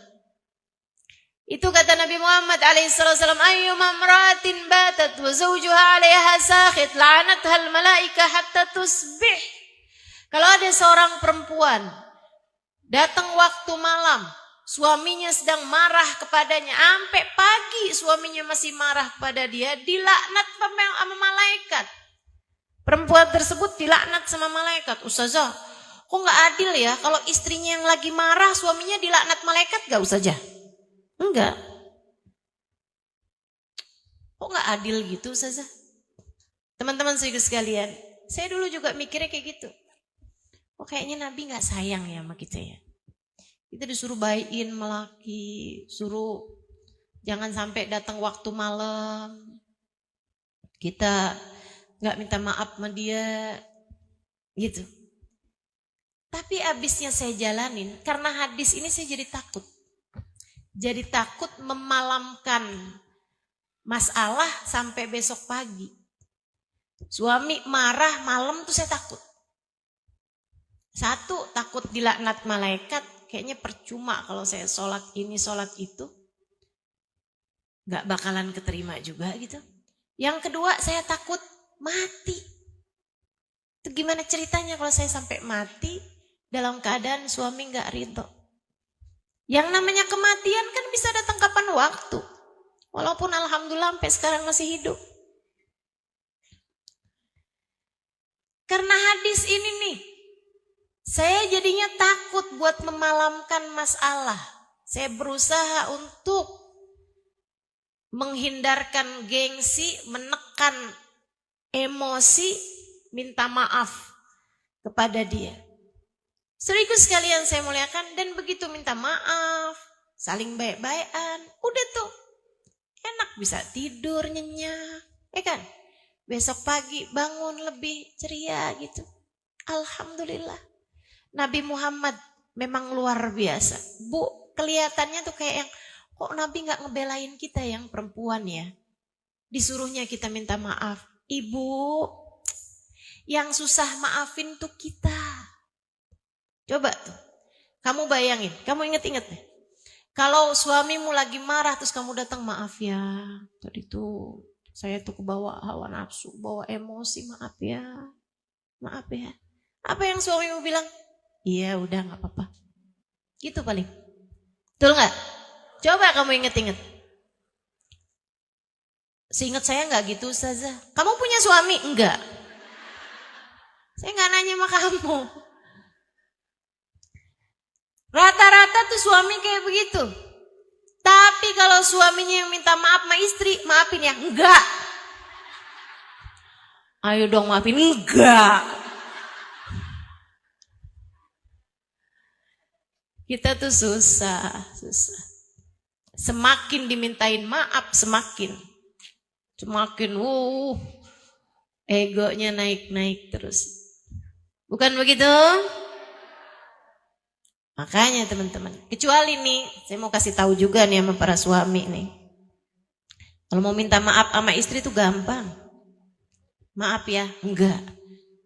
Itu kata Nabi Muhammad alaihissalam, ayyuma imra'atin batat wa zawjuha 'alaiha sakhit la'anatha al-malaika hatta tusbih. Kalau ada seorang perempuan datang waktu malam, suaminya sedang marah kepadanya, sampai pagi suaminya masih marah kepada dia, dilaknat sama malaikat. Perempuan tersebut dilaknat sama malaikat. Ustazah, kok gak adil ya kalau istrinya yang lagi marah suaminya dilaknat malaikat? Gak Ustazah? Enggak. Kok gak adil gitu Ustazah? Teman-teman sekalian, saya dulu juga mikirnya kayak gitu. kok kayaknya Nabi gak sayang ya sama kita ya. Kita disuruh baiin melaki, suruh jangan sampai datang waktu malam. Kita gak minta maaf sama dia, gitu. Tapi abisnya saya jalanin, karena hadis ini saya jadi takut. Jadi takut memalamkan masalah sampai besok pagi. Suami marah malam tuh saya takut. Satu, takut dilaknat malaikat. Kayaknya percuma kalau saya sholat ini, sholat itu. Gak bakalan keterima juga gitu. Yang kedua, saya takut mati. Itu gimana ceritanya kalau saya sampai mati dalam keadaan suami gak ridho. Yang namanya kematian kan bisa datang kapan waktu. Walaupun alhamdulillah sampai sekarang masih hidup. Karena hadis ini nih, saya jadinya takut buat memalamkan masalah. Saya berusaha untuk menghindarkan gengsi, menekan emosi, minta maaf kepada dia. Saudaraku sekalian saya muliakan, dan begitu minta maaf, saling baik-baikan, udah tuh enak, bisa tidur nyenyak, ya kan? Besok pagi bangun lebih ceria gitu. Alhamdulillah. Nabi Muhammad memang luar biasa. Bu, kelihatannya tuh kayak yang, kok Nabi gak ngebelain kita yang perempuan ya? Disuruhnya kita minta maaf. Ibu, yang susah maafin tuh kita. Coba tuh, kamu bayangin, kamu inget-inget deh. Kalau suamimu lagi marah terus kamu datang, maaf ya, tadi tuh saya tuh kebawa hawa nafsu, bawa emosi, maaf ya. Maaf ya. Apa yang suamimu bilang? Iya udah gak apa-apa. Gitu paling. Betul gak? Coba kamu inget-inget. Seingat saya gak gitu Ustazah. Kamu punya suami? Enggak. Saya gak nanya sama kamu. Rata-rata tuh suami kayak begitu. Tapi kalau suaminya yang minta maaf sama istri, maafin ya? Enggak. Ayo dong maafin. Enggak. Kita tuh susah. Semakin dimintain maaf, semakin egonya naik-naik terus. Bukan begitu? Makanya teman-teman, kecuali nih, saya mau kasih tahu juga nih sama para suami nih. Kalau mau minta maaf sama istri tuh gampang. Maaf ya, enggak.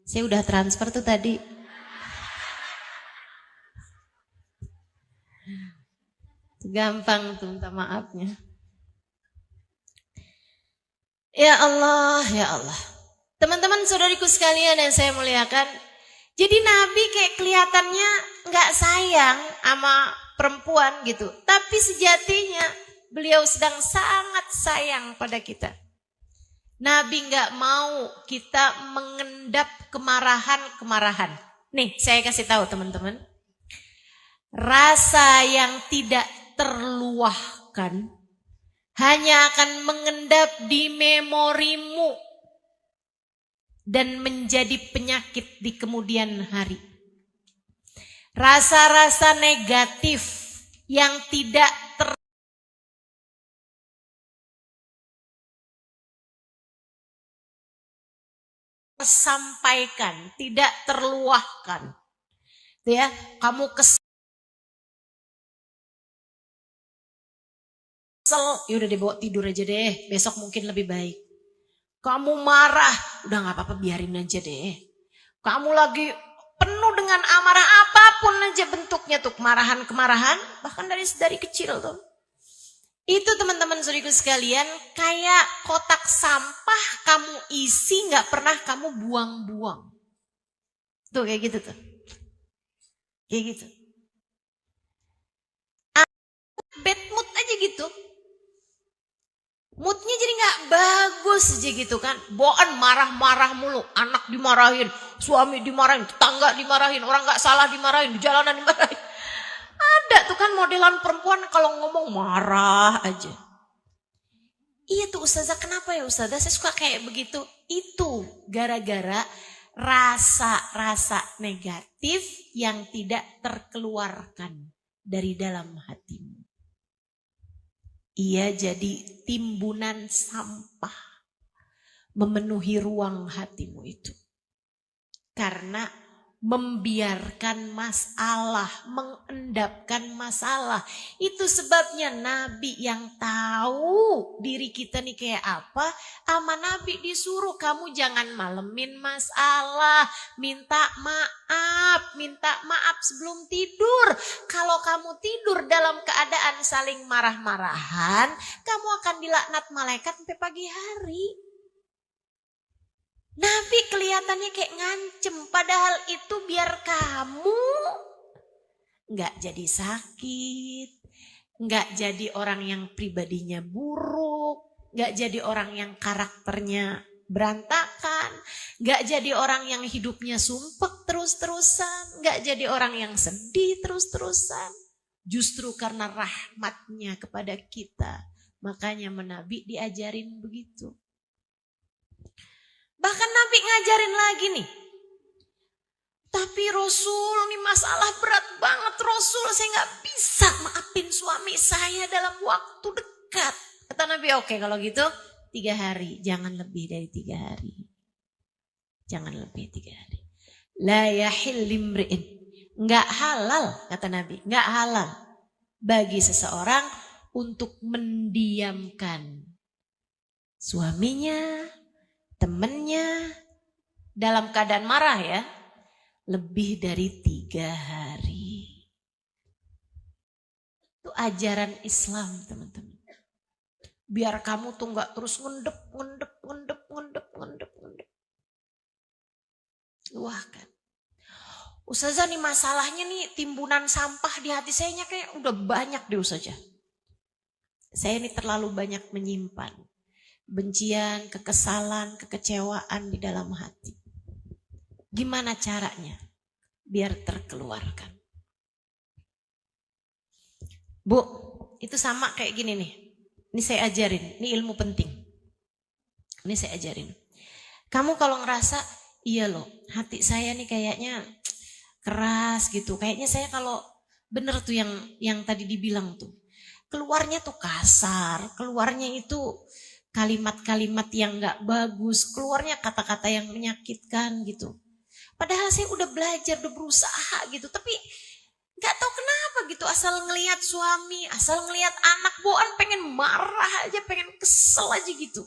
Saya udah transfer tuh tadi. Gampang tuh minta maafnya. Ya Allah, ya Allah. Teman-teman saudariku sekalian yang saya muliakan, jadi Nabi kayak kelihatannya gak sayang sama perempuan gitu. Tapi sejatinya beliau sedang sangat sayang pada kita. Nabi gak mau kita mengendap kemarahan-kemarahan. Nih saya kasih tahu teman-teman. Rasa yang tidak terluahkan hanya akan mengendap di memorimu dan menjadi penyakit di kemudian hari. Rasa-rasa negatif yang tidak tersampaikan, tidak terluahkan. Ya, kamu kesel, ya udah dibawa tidur aja deh, besok mungkin lebih baik. Kamu marah, udah gak apa-apa biarin aja deh. Kamu lagi penuh dengan amarah apapun aja bentuknya tuh, kemarahan-kemarahan, bahkan dari kecil tuh. Itu teman-teman saudaraku sekalian, kayak kotak sampah kamu isi gak pernah kamu buang-buang. Tuh kayak gitu tuh. Kayak gitu. Bad mood aja gitu. Moodnya jadi gak bagus aja gitu kan. Bawaan marah-marah mulu. Anak dimarahin, suami dimarahin, tetangga dimarahin, orang gak salah dimarahin, di jalanan dimarahin. Ada tuh kan modelan perempuan kalau ngomong marah aja. Iya tuh Ustazah, kenapa ya Ustazah saya suka kayak begitu? Itu gara-gara rasa-rasa negatif yang tidak terkeluarkan dari dalam hatimu. Ia jadi timbunan sampah memenuhi ruang hatimu itu. Karena membiarkan masalah, mengendapkan masalah. Itu sebabnya Nabi yang tahu diri kita nih kayak apa, sama Nabi disuruh kamu jangan malemin masalah, minta maaf sebelum tidur. Kalau kamu tidur dalam keadaan saling marah-marahan, kamu akan dilaknat malaikat sampai pagi hari. Nabi kelihatannya kayak ngancem, padahal itu biar kamu nggak jadi sakit, nggak jadi orang yang pribadinya buruk, nggak jadi orang yang karakternya berantakan, nggak jadi orang yang hidupnya sumpek terus-terusan, nggak jadi orang yang sedih terus-terusan. Justru karena rahmatnya kepada kita, makanya Nabi diajarin begitu. Bahkan Nabi ngajarin lagi nih. Tapi Rasul, ini masalah berat banget Rasul. Saya gak bisa maafin suami saya dalam waktu dekat. Kata Nabi, oke kalau gitu 3 hari. Jangan lebih dari 3 hari. Jangan lebih 3 hari. La yahil limri'in. Gak halal, kata Nabi. Gak halal bagi seseorang untuk mendiamkan suaminya, temennya dalam keadaan marah ya, lebih dari 3 hari. Itu ajaran Islam teman-teman. Biar kamu tuh gak terus ngendep. Luahkan. Ustazah nih masalahnya nih timbunan sampah di hati saya kayak udah banyak deh Ustazah. Saya ini terlalu banyak menyimpan bencian, kekesalan, kekecewaan di dalam hati. Gimana caranya biar terkeluarkan? Bu, itu sama kayak gini nih. Ini saya ajarin, ini ilmu penting. Ini saya ajarin. Kamu kalau ngerasa, iya loh, hati saya nih kayaknya keras gitu. Kayaknya saya kalau bener tuh yang tadi dibilang tuh. Keluarnya tuh kasar, keluarnya itu kalimat-kalimat yang gak bagus, keluarnya kata-kata yang menyakitkan gitu. Padahal saya udah belajar, udah berusaha gitu, tapi gak tahu kenapa gitu, asal ngelihat suami, asal ngelihat anak bawaan pengen marah aja, pengen kesel aja gitu.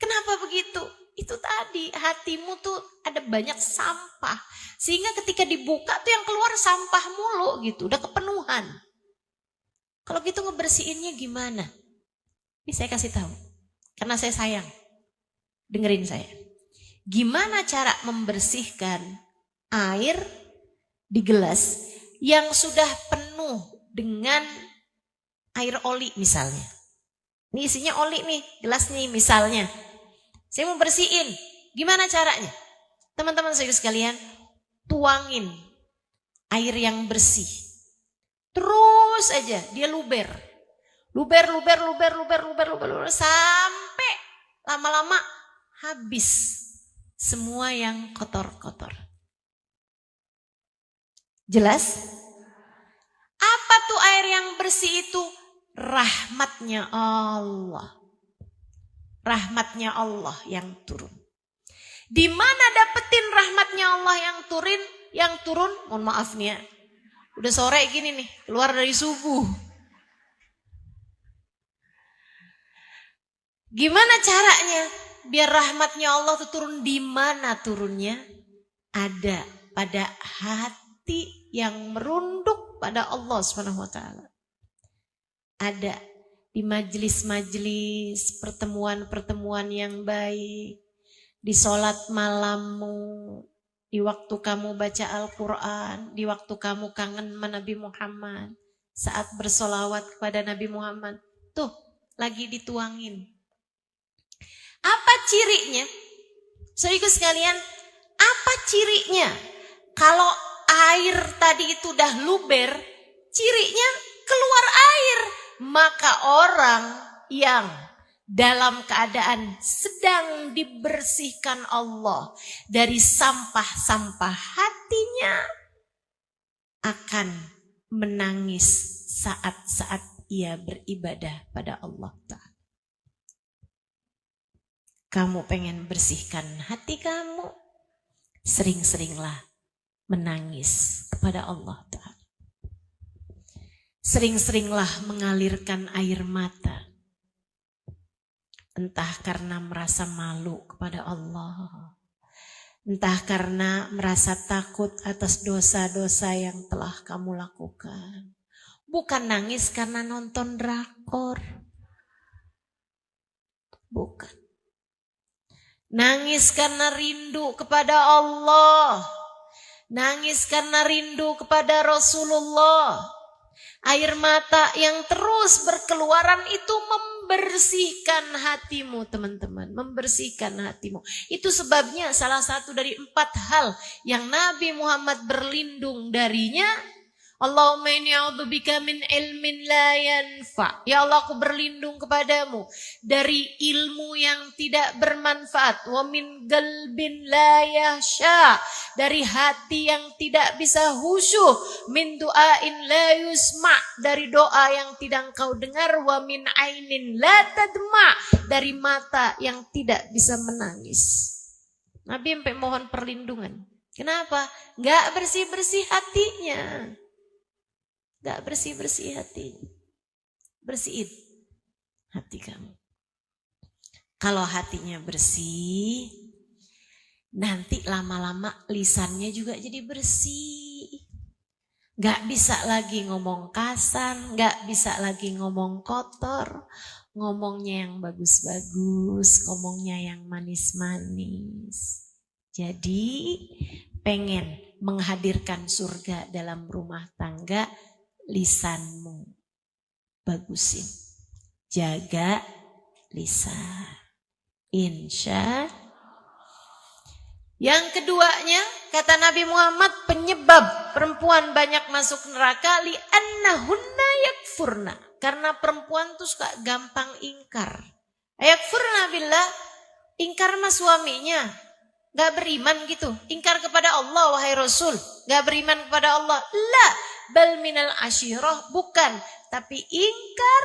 Kenapa begitu? Itu tadi, hatimu tuh ada banyak sampah, sehingga ketika dibuka tuh yang keluar sampah mulu gitu, udah kepenuhan. Kalau gitu ngebersihinnya gimana? Ini saya kasih tahu, karena saya sayang. Dengerin saya. Gimana cara membersihkan air di gelas yang sudah penuh dengan air oli misalnya. Ini isinya oli nih, gelas nih misalnya. Saya mau bersihin. Gimana caranya? Teman-teman saya sekalian, tuangin air yang bersih. Terus aja dia luber sampai lama-lama habis semua yang kotor-kotor. Jelas? Apa tuh air yang bersih itu? Rahmatnya Allah. Rahmatnya Allah yang turun. Di mana dapetin rahmatnya Allah yang turun? Yang turun, mohon maaf nih ya. Udah sore gini nih, keluar dari subuh. Gimana caranya biar rahmatnya Allah itu turun? Di mana turunnya? Ada pada hati yang merunduk pada Allah SWT. Ada di majelis-majelis, pertemuan-pertemuan yang baik, di sholat malammu, di waktu kamu baca Al-Quran, di waktu kamu kangen sama Nabi Muhammad, saat bersolawat kepada Nabi Muhammad, tuh lagi dituangin. Apa cirinya? Saudaraku sekalian, apa cirinya? Kalau air tadi itu udah luber, cirinya keluar air. Maka orang yang dalam keadaan sedang dibersihkan Allah dari sampah-sampah, hatinya akan menangis saat-saat ia beribadah pada Allah Ta'ala. Kamu pengen bersihkan hati kamu, sering-seringlah menangis kepada Allah Ta'ala. Sering-seringlah mengalirkan air mata. Entah karena merasa malu kepada Allah, entah karena merasa takut atas dosa-dosa yang telah kamu lakukan. Bukan nangis karena nonton drakor. Bukan. Nangis karena rindu kepada Allah. Nangis karena rindu kepada Rasulullah. Air mata yang terus berkeluaran itu membersihkan hatimu, teman-teman. Membersihkan hatimu. Itu sebabnya salah satu dari 4 hal yang Nabi Muhammad berlindung darinya. Allahumma inni a'udzubika min ilmin la yanfa. Ya Allah, aku berlindung kepadamu dari ilmu yang tidak bermanfaat. Wa min qalbin la yahsha. Dari hati yang tidak bisa khusyuk. Min du'ain la yusma. Dari doa yang tidak engkau dengar. Wa min ainin la tadma. Dari mata yang tidak bisa menangis. Nabi sampai mohon perlindungan. Kenapa? Gak bersih-bersih hatinya. Gak bersih-bersih hatinya. Bersihin hati kamu. Kalau hatinya bersih, nanti lama-lama lisannya juga jadi bersih. Gak bisa lagi ngomong kasar, gak bisa lagi ngomong kotor. Ngomongnya yang bagus-bagus, ngomongnya yang manis-manis. Jadi pengen menghadirkan surga dalam rumah tangga, lisanmu bagusin, jaga lisan, insya. Yang keduanya, kata Nabi Muhammad, penyebab perempuan banyak masuk neraka li'annahunna yakfurna, karena perempuan tuh suka gampang ingkar. Yakfurna billah, ingkar sama suaminya, gak beriman gitu, ingkar kepada Allah wahai Rasul, gak beriman kepada Allah. La bal minal asyirah, bukan, tapi ingkar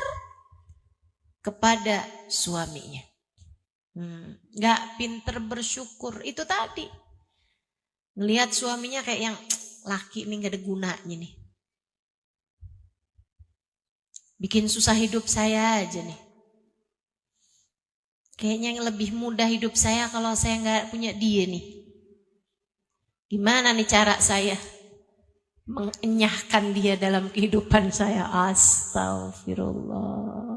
kepada suaminya. Gak pinter bersyukur. Itu tadi, ngelihat suaminya kayak yang laki ini gak ada gunanya nih, bikin susah hidup saya aja nih. Kayaknya yang lebih mudah hidup saya kalau saya gak punya dia nih. Gimana nih cara saya mengenyahkan dia dalam kehidupan saya? Astagfirullah.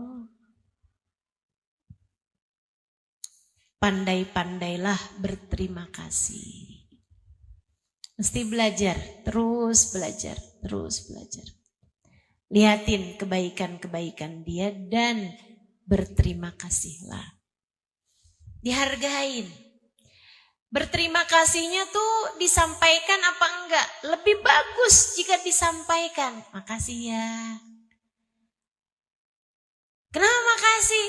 Pandai-pandailah berterima kasih. Mesti belajar, terus belajar, terus belajar. Lihatin kebaikan-kebaikan dia dan berterima kasihlah. Dihargain. Berterima kasihnya tuh disampaikan apa enggak? Lebih bagus jika disampaikan. Makasih ya. Kenapa makasih?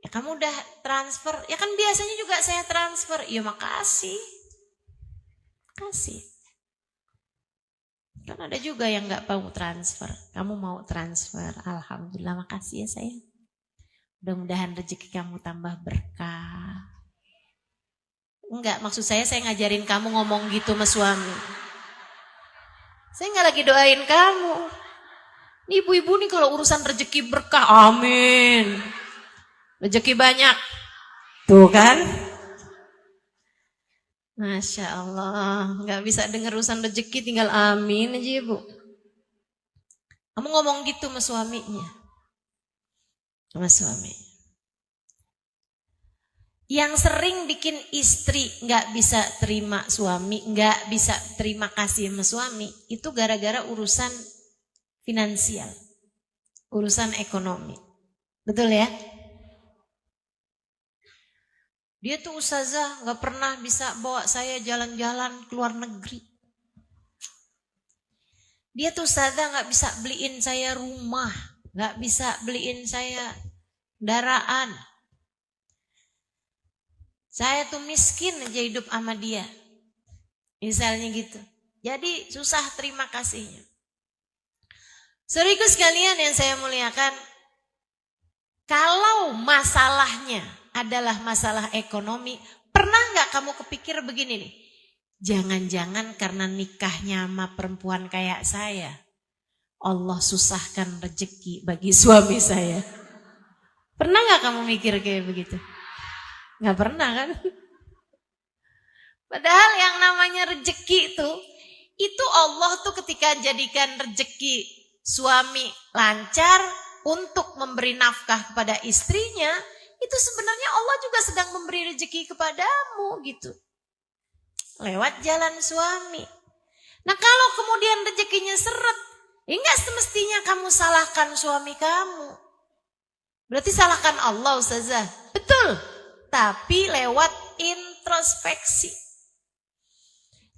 Ya kamu udah transfer. Ya kan biasanya juga saya transfer. Ya makasih. Makasih. Kan ada juga yang enggak mau transfer. Kamu mau transfer. Alhamdulillah, makasih ya sayang. Mudah-mudahan rezeki kamu tambah berkah. Enggak, maksud saya ngajarin kamu ngomong gitu sama suami. Saya enggak lagi doain kamu. Ibu-ibu nih kalau urusan rezeki berkah, amin. Rezeki banyak. Tuh kan? Masya Allah, enggak bisa dengar urusan rezeki tinggal amin aja ibu. Kamu ngomong gitu sama suaminya. Sama suami. Yang sering bikin istri gak bisa terima suami, gak bisa terima kasih sama suami, itu gara-gara urusan finansial, urusan ekonomi. Betul ya? Dia tuh ustazah gak pernah bisa bawa saya jalan-jalan ke luar negeri. Dia tuh ustazah gak bisa beliin saya rumah, gak bisa beliin saya kendaraan. Saya tuh miskin aja hidup sama dia. Misalnya gitu. Jadi susah terima kasihnya. Saudaraku sekalian yang saya muliakan, kalau masalahnya adalah masalah ekonomi, pernah nggak kamu kepikir begini nih? Jangan-jangan karena nikahnya sama perempuan kayak saya, Allah susahkan rezeki bagi suami saya. Pernah nggak kamu mikir kayak begitu? Nggak pernah kan? Padahal yang namanya rezeki itu Allah tuh ketika jadikan rezeki suami lancar untuk memberi nafkah kepada istrinya, itu sebenarnya Allah juga sedang memberi rezeki kepadamu gitu. Lewat jalan suami. Nah kalau kemudian rezekinya seret, enggak semestinya kamu salahkan suami kamu. Berarti salahkan Allah Ustazah. Betul. Tapi lewat introspeksi.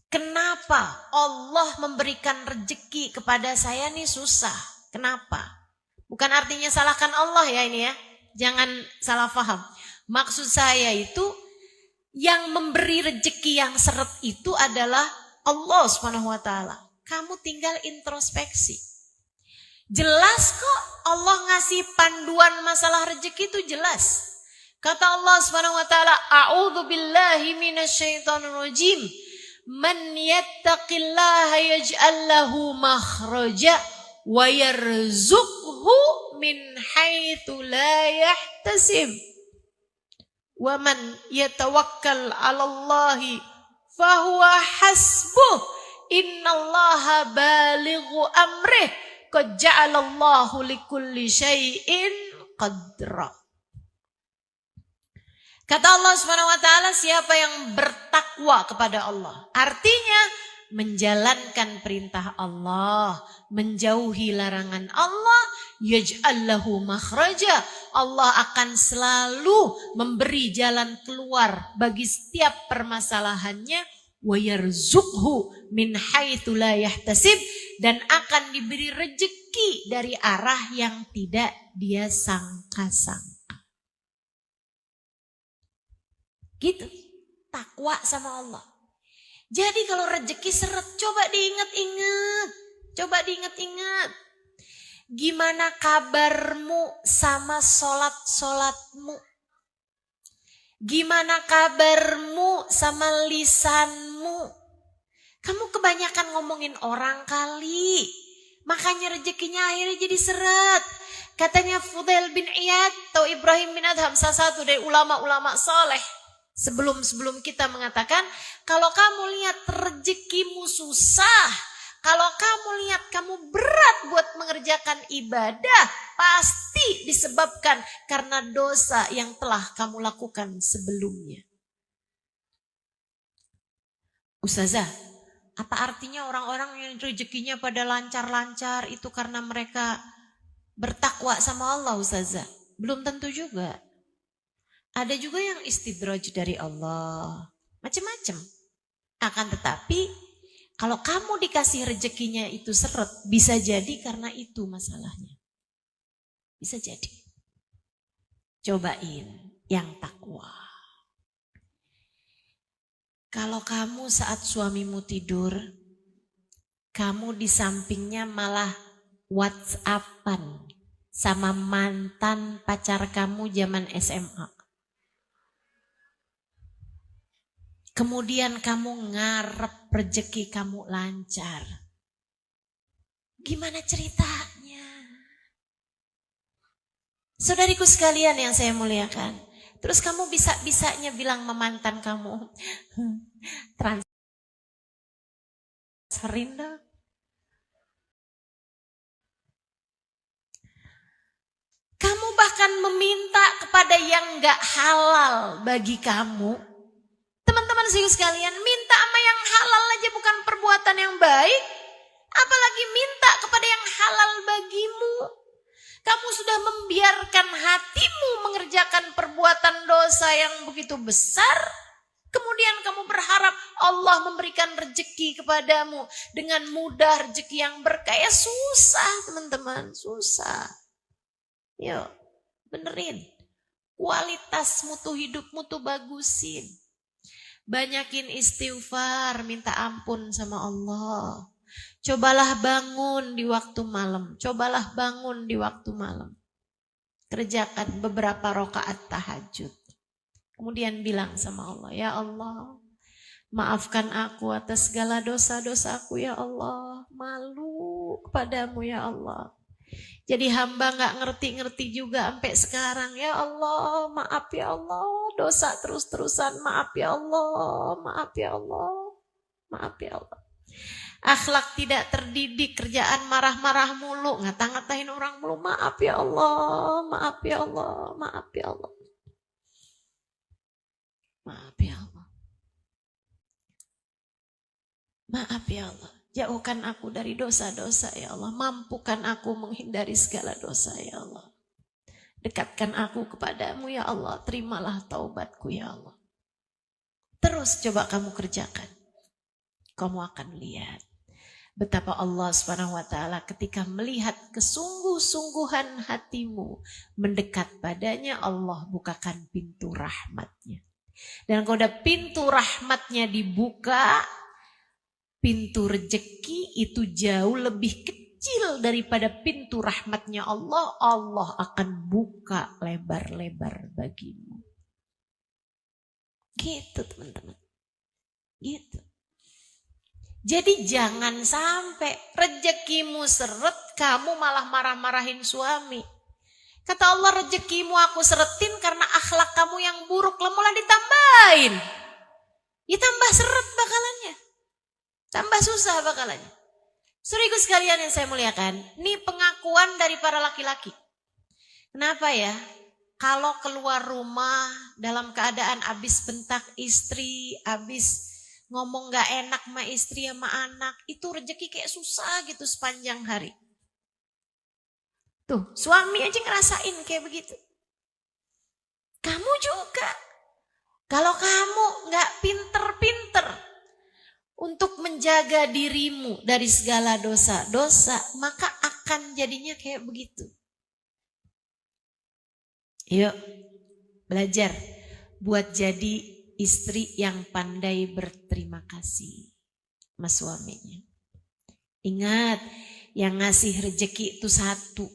Kenapa Allah memberikan rezeki kepada saya nih susah? Kenapa? Bukan artinya salahkan Allah ya ini ya. Jangan salah paham. Maksud saya itu yang memberi rezeki yang seret itu adalah Allah Subhanahu wa taala. Kamu tinggal introspeksi. Jelas kok Allah ngasih panduan masalah rezeki itu jelas. Kata Allah Subhanahu wa taala, "A'udzu billahi minasyaitonir rajim. Man yattaqillaha yaj'al lahu makhraja wa yarzuqhu min haitsu la yahtasib. Wa man yatawakkal 'alallahi fahuwa hasbuh. Innallaha balighu amrih. Qad ja'alallahu likulli syai'in qadra." Kata Allah Subhanahu wa taala, siapa yang bertakwa kepada Allah, artinya menjalankan perintah Allah, menjauhi larangan Allah, yaj'al lahu makhraja, Allah akan selalu memberi jalan keluar bagi setiap permasalahannya, wa yarzuqhu min haitsu la yahtasib, dan akan diberi rezeki dari arah yang tidak dia sangka-sangka. Gitu, takwa sama Allah. Jadi kalau rezeki seret, coba diingat-ingat. Coba diingat-ingat. Gimana kabarmu sama sholat-sholatmu? Gimana kabarmu sama lisanmu? Kamu kebanyakan ngomongin orang kali. Makanya rezekinya akhirnya jadi seret. Katanya Fudail bin Iyad atau Ibrahim bin Adham, salah satu dari ulama-ulama soleh. Sebelum kita mengatakan, kalau kamu lihat rezekimu susah, kalau kamu lihat kamu berat buat mengerjakan ibadah, pasti disebabkan karena dosa yang telah kamu lakukan sebelumnya. Ustazah, apa artinya orang-orang yang rezekinya pada lancar-lancar itu karena mereka bertakwa sama Allah, Ustazah? Belum tentu juga. Ada juga yang istidraj dari Allah. Macam-macam. Akan tetapi, kalau kamu dikasih rezekinya itu seret, bisa jadi karena itu masalahnya. Bisa jadi. Cobain yang takwa. Kalau kamu saat suamimu tidur, kamu di sampingnya malah WhatsAppan sama mantan pacar kamu zaman SMA. Kemudian kamu ngarep rezeki kamu lancar. Gimana ceritanya? Saudariku sekalian yang saya muliakan. Terus kamu bisa-bisanya bilang sama mantan kamu, transferin dong. Kamu bahkan meminta kepada yang gak halal bagi kamu. Teman-teman sekalian, minta sama yang halal aja bukan perbuatan yang baik. Apalagi minta kepada yang halal bagimu. Kamu sudah membiarkan hatimu mengerjakan perbuatan dosa yang begitu besar. Kemudian kamu berharap Allah memberikan rezeki kepadamu dengan mudah, rezeki yang berkah. Ya susah teman-teman, susah. Yuk, benerin. Kualitas mutu hidupmu tuh bagusin. Banyakin istighfar, minta ampun sama Allah. Cobalah bangun di waktu malam. Cobalah bangun di waktu malam. Kerjakan beberapa rakaat tahajud. Kemudian bilang sama Allah, ya Allah, maafkan aku atas segala dosa-dosaku ya Allah. Malu kepadamu ya Allah. Jadi hamba gak ngerti-ngerti juga sampai sekarang. Ya Allah, maaf ya Allah. Dosa terus-terusan, maaf ya Allah. Maaf ya Allah. Maaf ya Allah. Akhlak tidak terdidik, kerjaan marah-marah mulu, ngata-ngatain orang mulu. Maaf ya Allah, maaf ya Allah, maaf ya Allah. Maaf ya Allah. Maaf ya Allah. Jauhkan aku dari dosa-dosa ya Allah. Mampukan aku menghindari segala dosa ya Allah. Dekatkan aku kepadamu ya Allah. Terimalah taubatku ya Allah. Terus coba kamu kerjakan. Kamu akan lihat betapa Allah SWT ketika melihat kesungguh-sungguhan hatimu mendekat padanya, Allah bukakan pintu rahmatnya. Dan kalau ada pintu rahmatnya dibuka, pintu rejeki itu jauh lebih kecil daripada pintu rahmatnya Allah. Allah akan buka lebar-lebar bagimu. Gitu teman-teman. Gitu. Jadi jangan sampai rezekimu seret, kamu malah marah-marahin suami. Kata Allah, rezekimu aku seretin karena akhlak kamu yang buruk, malah ditambahin. Ya tambah seret bakalannya. Tambah susah bakalannya. Saudaraku sekalian yang saya muliakan, ini pengakuan dari para laki-laki. Kenapa ya? Kalau keluar rumah dalam keadaan habis bentak istri, habis ngomong gak enak sama istri sama anak, itu rezeki kayak susah gitu sepanjang hari. Tuh, suami aja ngerasain kayak begitu. Kamu juga. Kalau kamu gak pinter-pinter untuk menjaga dirimu dari segala dosa-dosa, maka akan jadinya kayak begitu. Yuk, belajar buat jadi istri yang pandai berterima kasih sama suaminya. Ingat, yang ngasih rezeki itu satu.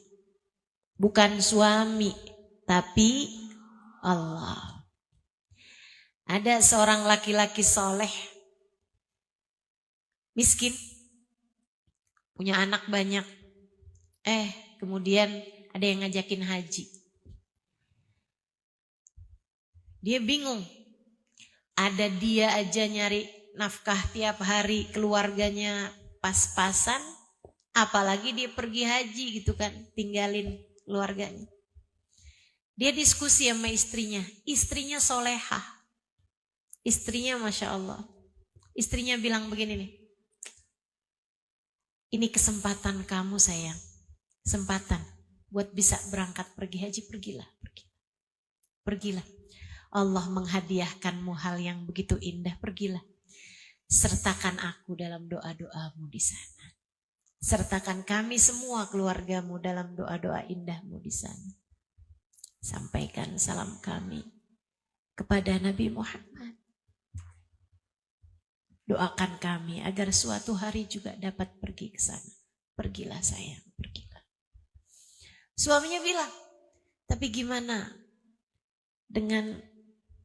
Bukan suami, tapi Allah. Ada seorang laki-laki soleh, miskin, punya anak banyak. Kemudian ada yang ngajakin haji. Dia bingung. Ada dia aja nyari nafkah tiap hari, keluarganya pas-pasan, apalagi dia pergi haji gitu kan, tinggalin keluarganya. Dia diskusi sama istrinya solehah. Istrinya Masya Allah. Istrinya bilang begini nih, ini kesempatan kamu sayang, kesempatan buat bisa berangkat pergi haji, pergilah. Allah menghadiahkanmu hal yang begitu indah, pergilah. Sertakan aku dalam doa-doamu di sana. Sertakan kami semua keluargamu dalam doa-doa indahmu di sana. Sampaikan salam kami kepada Nabi Muhammad. Doakan kami agar suatu hari juga dapat pergi ke sana. Pergilah sayang, pergilah. Suaminya bilang, tapi gimana dengan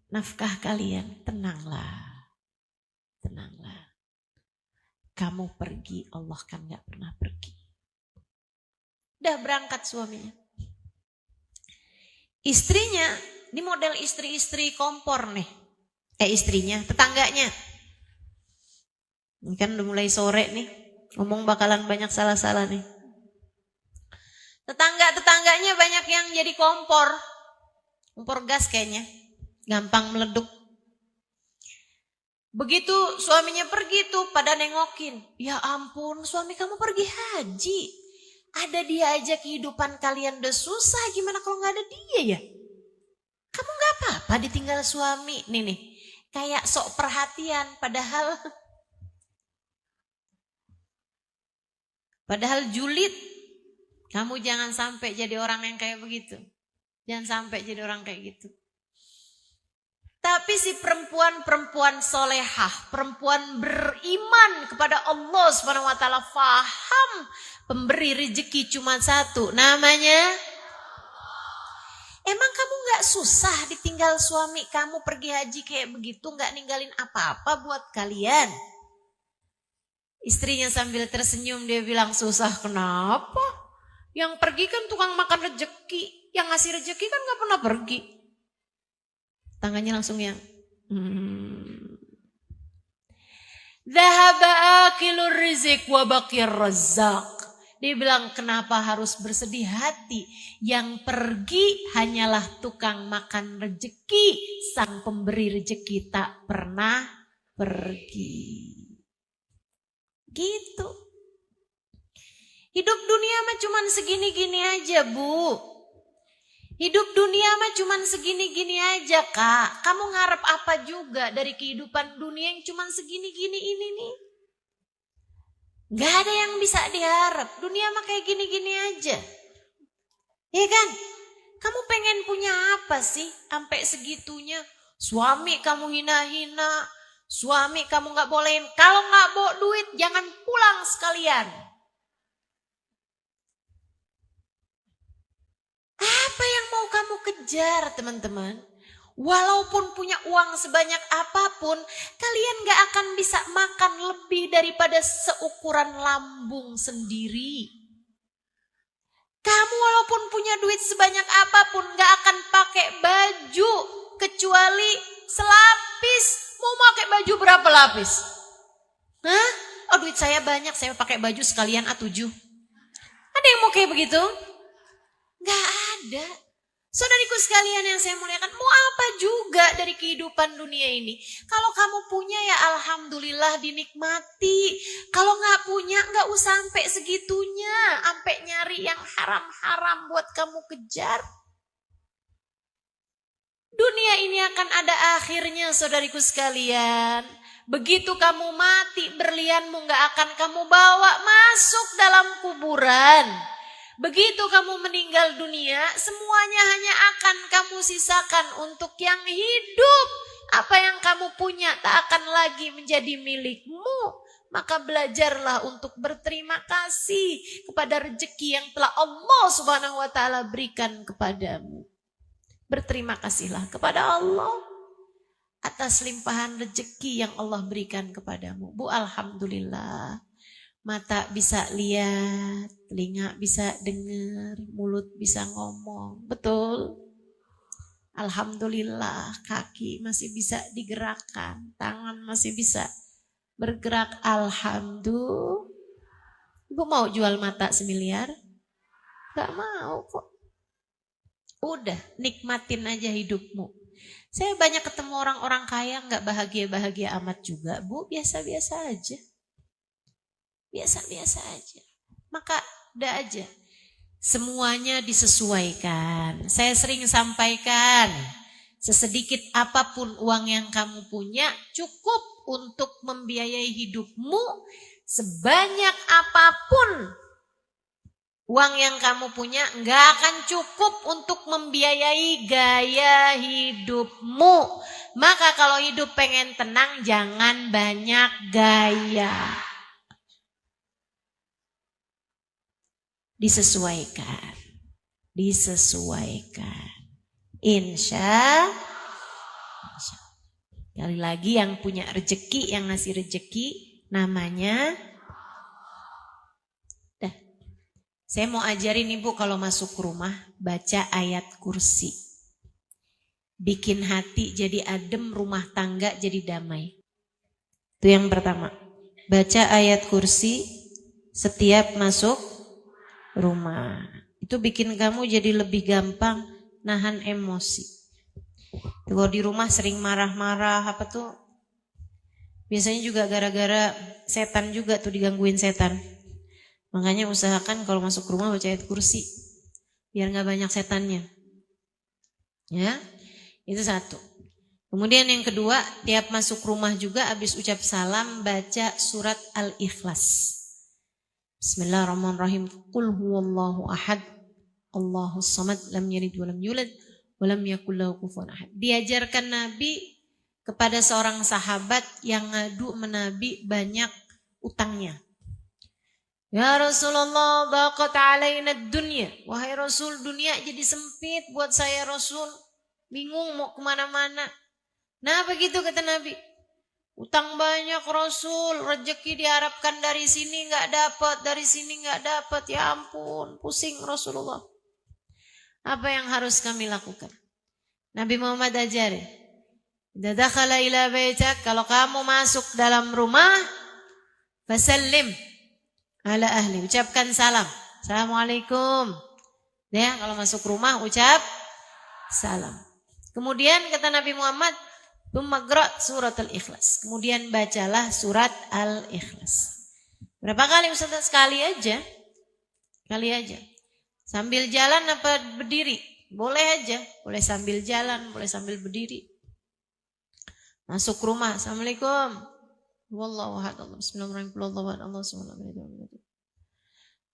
nafkah kalian? Tenanglah. Kamu pergi, Allah kan gak pernah pergi. Udah berangkat suaminya. Istrinya, ini model istri-istri kompor nih. Istrinya, tetangganya. Ini kan udah mulai sore nih, ngomong bakalan banyak salah-salah nih. Tetangganya banyak yang jadi kompor gas kayaknya. Gampang meleduk. Begitu suaminya pergi tuh pada nengokin. Ya ampun, suami kamu pergi haji. Ada dia aja kehidupan kalian udah susah. Gimana kalau gak ada dia ya? Kamu gak apa-apa ditinggal suami. Nih, kayak sok perhatian. Padahal julid. Kamu jangan sampai jadi orang yang kayak begitu. Jangan sampai jadi orang kayak gitu. Tapi si perempuan solehah, perempuan beriman kepada Allah Subhanahu wa taala, faham pemberi rezeki cuma satu, namanya emang kamu gak susah ditinggal suami kamu pergi haji kayak begitu, gak ninggalin apa-apa buat kalian? Istrinya sambil tersenyum dia bilang, susah kenapa? Yang pergi kan tukang makan rezeki, yang ngasih rezeki kan gak pernah pergi. Tangannya langsung yang Dhahaba akilur rizik wa baqir razzaq. Dia bilang, kenapa harus bersedih hati? Yang pergi hanyalah tukang makan rezeki, sang pemberi rezeki tak pernah pergi. Gitu. Hidup dunia mah cuman segini-gini aja, Bu. Hidup dunia mah cuman segini-gini aja, Kak. Kamu ngarep apa juga dari kehidupan dunia yang cuman segini-gini ini nih? Gak ada yang bisa diharap. Dunia mah kayak gini-gini aja. Iya kan? Kamu pengen punya apa sih sampai segitunya? Suami kamu hina-hina, suami kamu gak bolehin. Kalau gak bawa duit jangan pulang sekalian. Apa yang mau kamu kejar, teman-teman? Walaupun punya uang sebanyak apapun, kalian gak akan bisa makan lebih daripada seukuran lambung sendiri. Kamu walaupun punya duit sebanyak apapun, gak akan pakai baju kecuali selapis. Mau pakai baju berapa lapis? Hah? Oh, duit saya banyak, saya pakai baju sekalian A7. Ada yang mau kayak begitu? Gak ada. Saudariku sekalian yang saya muliakan, mau apa juga dari kehidupan dunia ini? Kalau kamu punya ya alhamdulillah dinikmati. Kalau gak punya gak usah sampai segitunya. Sampai nyari yang haram-haram buat kamu kejar. Dunia ini akan ada akhirnya, saudariku sekalian. Begitu kamu mati, berlianmu gak akan kamu bawa masuk dalam kuburan. Begitu kamu meninggal dunia, semuanya hanya akan kamu sisakan untuk yang hidup. Apa yang kamu punya tak akan lagi menjadi milikmu. Maka belajarlah untuk berterima kasih kepada rezeki yang telah Allah Subhanahu wa taala berikan kepadamu. Berterima kasihlah kepada Allah atas limpahan rezeki yang Allah berikan kepadamu. Bu, alhamdulillah. Mata bisa lihat, telinga bisa dengar, mulut bisa ngomong. Betul? Alhamdulillah, kaki masih bisa digerakkan, tangan masih bisa bergerak. Alhamdulillah. Ibu mau jual mata 1 miliar? Gak mau kok. Udah, nikmatin aja hidupmu. Saya banyak ketemu orang-orang kaya gak bahagia-bahagia amat juga, Bu. Biasa-biasa aja. Biasa-biasa aja. Maka udah aja. Semuanya disesuaikan. Saya sering sampaikan, sesedikit apapun uang yang kamu punya cukup untuk membiayai hidupmu. Sebanyak apapun uang yang kamu punya gak akan cukup untuk membiayai gaya hidupmu. Maka kalau hidup pengen tenang, jangan banyak gaya. Disesuaikan. Insya Allah. Kali lagi yang punya rezeki, yang ngasih rezeki namanya. Dah. Saya mau ajarin Ibu kalau masuk rumah baca ayat kursi. Bikin hati jadi adem, rumah tangga jadi damai. Itu yang pertama. Baca ayat kursi setiap masuk rumah. Itu bikin kamu jadi lebih gampang nahan emosi. Kalau di rumah sering marah-marah apa tuh, biasanya juga gara-gara setan juga tuh, digangguin setan. Makanya usahakan kalau masuk rumah baca ayat kursi biar gak banyak setannya. Ya, itu satu. Kemudian yang kedua, tiap masuk rumah juga habis ucap salam baca surat Al-Ikhlas. Bismillahirrahmanirrahim. Qul huwallahu ahad, Allahus samad, lam yalid walam yulad, walam yakul lahu kufuwan ahad. Diajarkan Nabi kepada seorang sahabat yang ngadu menabi banyak utangnya. Ya Rasulullah, daqat alaina dunya. Wahai Rasul, dunia jadi sempit buat saya Rasul. Bingung mau kemana-mana. Nah begitu kata Nabi. Utang banyak Rasul, rezeki diharapkan dari sini nggak dapat, dari sini nggak dapat. Ya ampun, pusing Rasulullah. Apa yang harus kami lakukan? Nabi Muhammad ajarin. Idza dakhala ila baitak, kalau kamu masuk dalam rumah, fasallim ala ahli, ucapkan salam. Assalamualaikum. Ya, kalau masuk rumah ucap salam. Kemudian kata Nabi Muhammad, "Tsumma surat al-Ikhlas." Kemudian bacalah surat al-Ikhlas. Berapa kali Ustaz? Sekali aja. Kali aja. Sambil jalan apa berdiri? Boleh aja. Boleh sambil jalan, boleh sambil berdiri. Masuk rumah, Assalamualaikum. Wallahu ahad, bismillahirrahmanirrahim. Allah subhanahu.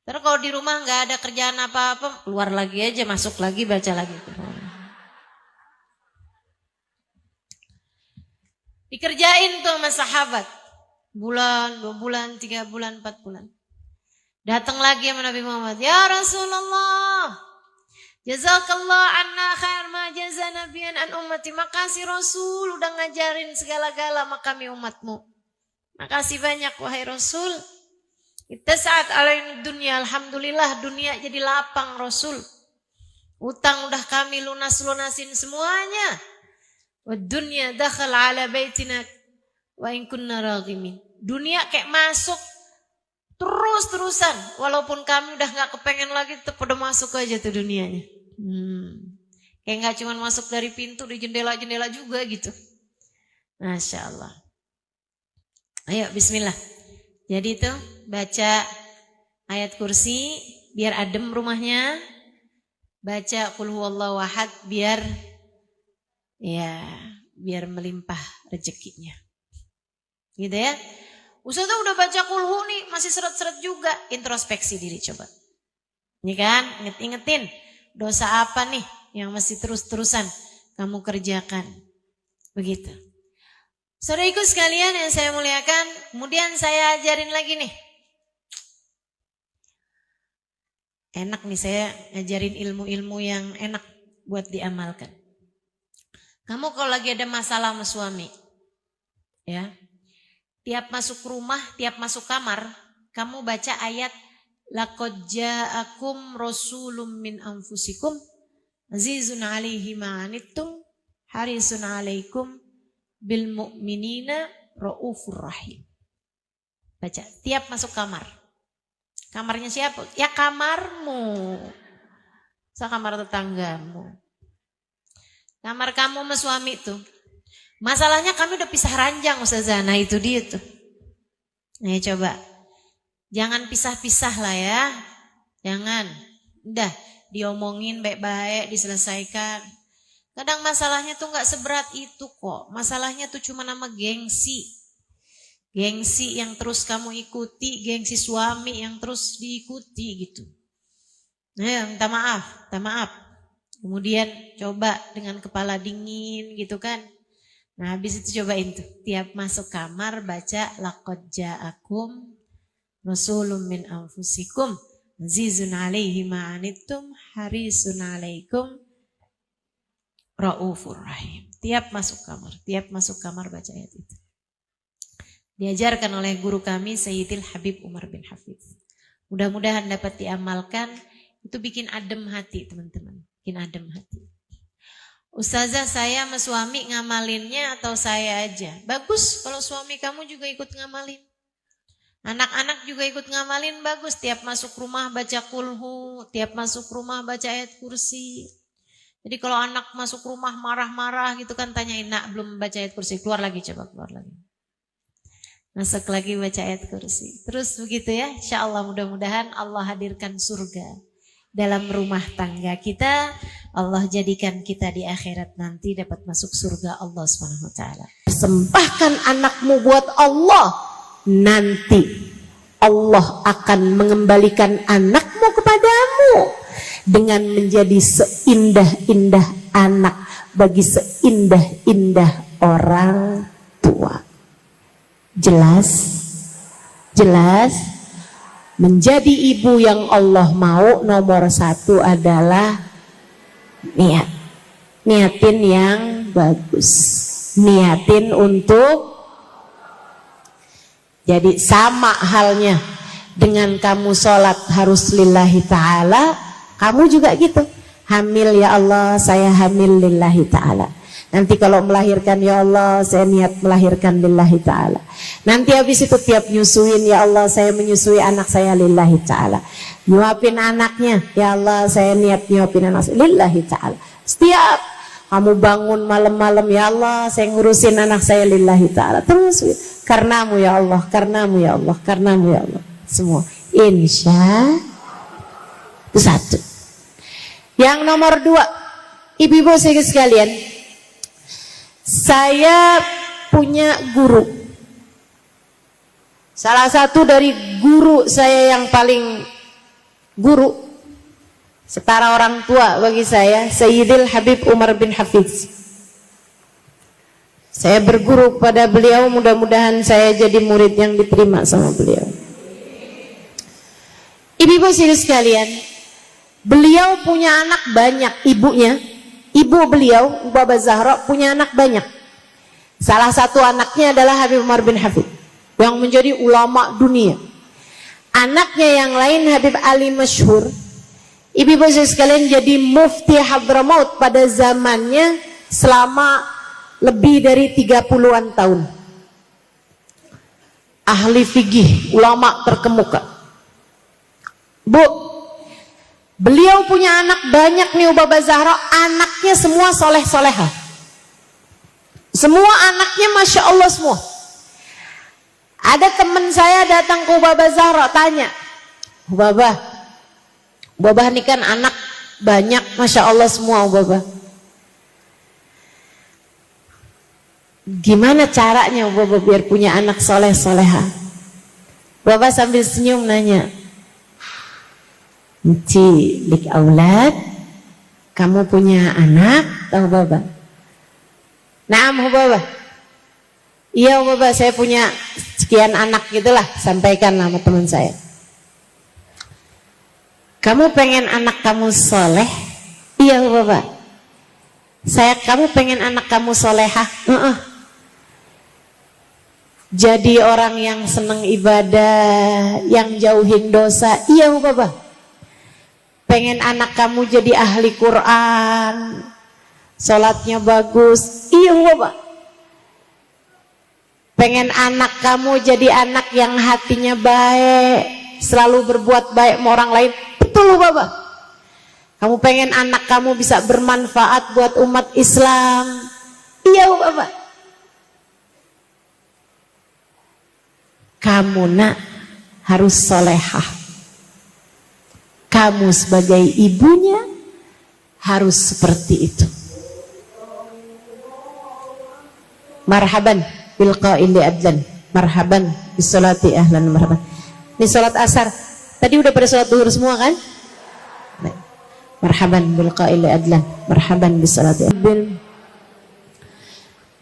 Terus kalau di rumah nggak ada kerjaan apa-apa, keluar lagi aja, masuk lagi, baca lagi. Dikerjain tuh sama sahabat. Bulan, 2 bulan, 3 bulan, 4 bulan. Datang lagi sama Nabi Muhammad. Ya Rasulullah, jazakallah anna khair ma jaza nabiyan an ummati. Makasih Rasul udah ngajarin segala-gala sama kami umatmu. Makasih banyak wahai Rasul. Kita saat alain dunia, alhamdulillah dunia jadi lapang Rasul. Utang udah kami lunasin semuanya. Wa dunya dakhal ala baitina wa in kunna raghimin. Dunia kayak masuk terus-terusan. Walaupun kami udah gak kepengen lagi, tetap pada masuk aja tuh dunianya. Kayak gak cuma masuk dari pintu, di jendela-jendela juga gitu. Masya Allah. Ayo bismillah. Jadi itu baca ayat kursi biar adem rumahnya. Baca qul huwallahu ahad biar melimpah rezekinya. Gitu ya. Ustazah udah baca kulhu nih, masih seret-seret juga. Introspeksi diri coba. Ini kan, ingetin dosa apa nih yang masih terus-terusan kamu kerjakan. Begitu. Saudaraku sekalian yang saya muliakan, kemudian saya ajarin lagi nih. Enak nih saya ngajarin ilmu-ilmu yang enak buat diamalkan. Kamu kalau lagi ada masalah sama suami, ya, tiap masuk rumah, tiap masuk kamar, kamu baca ayat laqad ja'akum rasulun min anfusikum azizun 'alaihi ma 'anittum harisun 'alaikum bil mu'minina raufur rahim. Baca tiap masuk kamar. Kamarnya siapa? Ya kamarmu. Kamar tetanggamu. Kamar kamu sama suami tuh. Masalahnya kami udah pisah ranjang Ustazah. Nah itu dia tuh. Nah coba. Jangan pisah-pisah lah ya. Jangan. Udah diomongin baik-baik, diselesaikan. Kadang masalahnya tuh gak seberat itu kok. Masalahnya tuh cuma nama gengsi. Gengsi yang terus kamu ikuti. Gengsi suami yang terus diikuti gitu. Nah minta maaf. Kemudian coba dengan kepala dingin gitu kan. Nah habis itu cobain tuh. Tiap masuk kamar baca laqad ja'akum rasulun min anfusikum azizun 'alaihi ma 'anittum harisun 'alaikum raufur rahim. Tiap masuk kamar baca ayat itu. Diajarkan oleh guru kami Sayyidil Habib Umar bin Hafiz. Mudah-mudahan dapat diamalkan. Itu bikin adem hati teman-teman. Bikin adem hati. Ustazah saya sama suami ngamalinnya atau saya aja? Bagus kalau suami kamu juga ikut ngamalin. Anak-anak juga ikut ngamalin, bagus. Tiap masuk rumah baca kulhu, tiap masuk rumah baca ayat kursi. Jadi kalau anak masuk rumah marah-marah gitu kan tanyain, nak belum baca ayat kursi, keluar lagi coba, keluar lagi. Masuk lagi baca ayat kursi. Terus begitu ya, insya Allah mudah-mudahan Allah hadirkan surga dalam rumah tangga kita. Allah jadikan kita di akhirat nanti dapat masuk surga Allah SWT. Persembahkan anakmu buat Allah, nanti Allah akan mengembalikan anakmu kepadamu dengan menjadi seindah-indah anak bagi seindah-indah orang tua. Jelas? Jelas? Menjadi ibu yang Allah mau nomor satu adalah niat. Niatin yang bagus. Niatin untuk, jadi sama halnya dengan kamu sholat harus lillahi ta'ala, kamu juga gitu. Hamil ya Allah, saya hamil lillahi ta'ala. Nanti kalau melahirkan ya Allah, saya niat melahirkan lillahi ta'ala. Nanti habis itu tiap nyusuin ya Allah, saya menyusui anak saya lillahi ta'ala. Nyuapin anaknya ya Allah, saya niat nyuapin anak saya lillahi ta'ala. Setiap kamu bangun malam-malam ya Allah, saya ngurusin anak saya lillahi ta'ala. Terus karenamu ya Allah, karenamu ya Allah, karenamu ya Allah. Semua insya itu satu. Yang nomor dua, ibu-ibu sekalian, saya punya guru. Salah satu dari guru saya yang paling guru, setara orang tua bagi saya, Sayyidil Habib Umar bin Hafiz. Saya berguru kepada beliau, mudah-mudahan saya jadi murid yang diterima sama beliau. Ibu-ibu sekalian, beliau punya anak banyak, ibunya. Ibu beliau, Baba Zahra, punya anak banyak. Salah satu anaknya adalah Habib Umar bin Hafid, yang menjadi ulama dunia. Anaknya yang lain Habib Ali Masyhur. Ibu-ibu sekalian, jadi mufti Hadramaut pada zamannya selama lebih dari 30-an tahun. Ahli fikih, ulama terkemuka. Bu, beliau punya anak banyak nih, Baba Zahra. Anaknya semua soleh-soleha. Semua anaknya Masya Allah semua. Ada teman saya datang ke Baba Zahra, tanya, Baba ini kan anak banyak, Masya Allah semua Baba. Gimana caranya Baba biar punya anak soleh-soleha? Baba sambil senyum nanya, Ci, lik aulad, kamu punya anak, tahu Baba? Naam Baba. Iya Baba, saya punya sekian anak gitulah, sampaikan sama teman saya. Kamu pengen anak kamu soleh? Iya Baba. Kamu pengen anak kamu solehah? Jadi orang yang seneng ibadah, yang jauhin dosa? Iya Baba. Pengen anak kamu jadi ahli Quran, sholatnya bagus? Iya Baba. Pengen anak kamu jadi anak yang hatinya baik, selalu berbuat baik sama orang lain? Betul Baba. Kamu pengen anak kamu bisa bermanfaat buat umat Islam? Iya Baba. Kamu nak harus solehah. Kamu sebagai ibunya harus seperti itu. Marhaban bil qaili adlan, marhaban bis salati ahlan marhaban. Ini salat asar. Tadi udah pada salat zuhur semua kan? Marhaban bil qaili adlan, marhaban bis salati ahlan.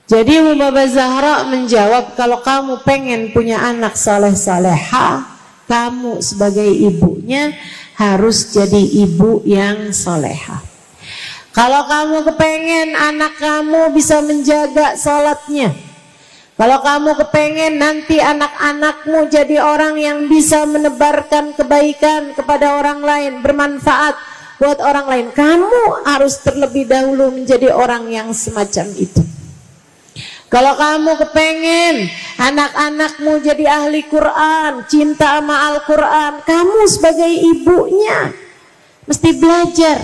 Jadi Baba Zahra menjawab, kalau kamu pengen punya anak saleh-saleha, kamu sebagai ibunya harus jadi ibu yang soleha. Kalau kamu kepengen anak kamu bisa menjaga sholatnya, kalau kamu kepengen nanti anak-anakmu jadi orang yang bisa menebarkan kebaikan kepada orang lain, bermanfaat buat orang lain, kamu harus terlebih dahulu menjadi orang yang semacam itu. Kalau kamu kepengen anak-anakmu jadi ahli Quran, cinta sama Al-Quran, kamu sebagai ibunya mesti belajar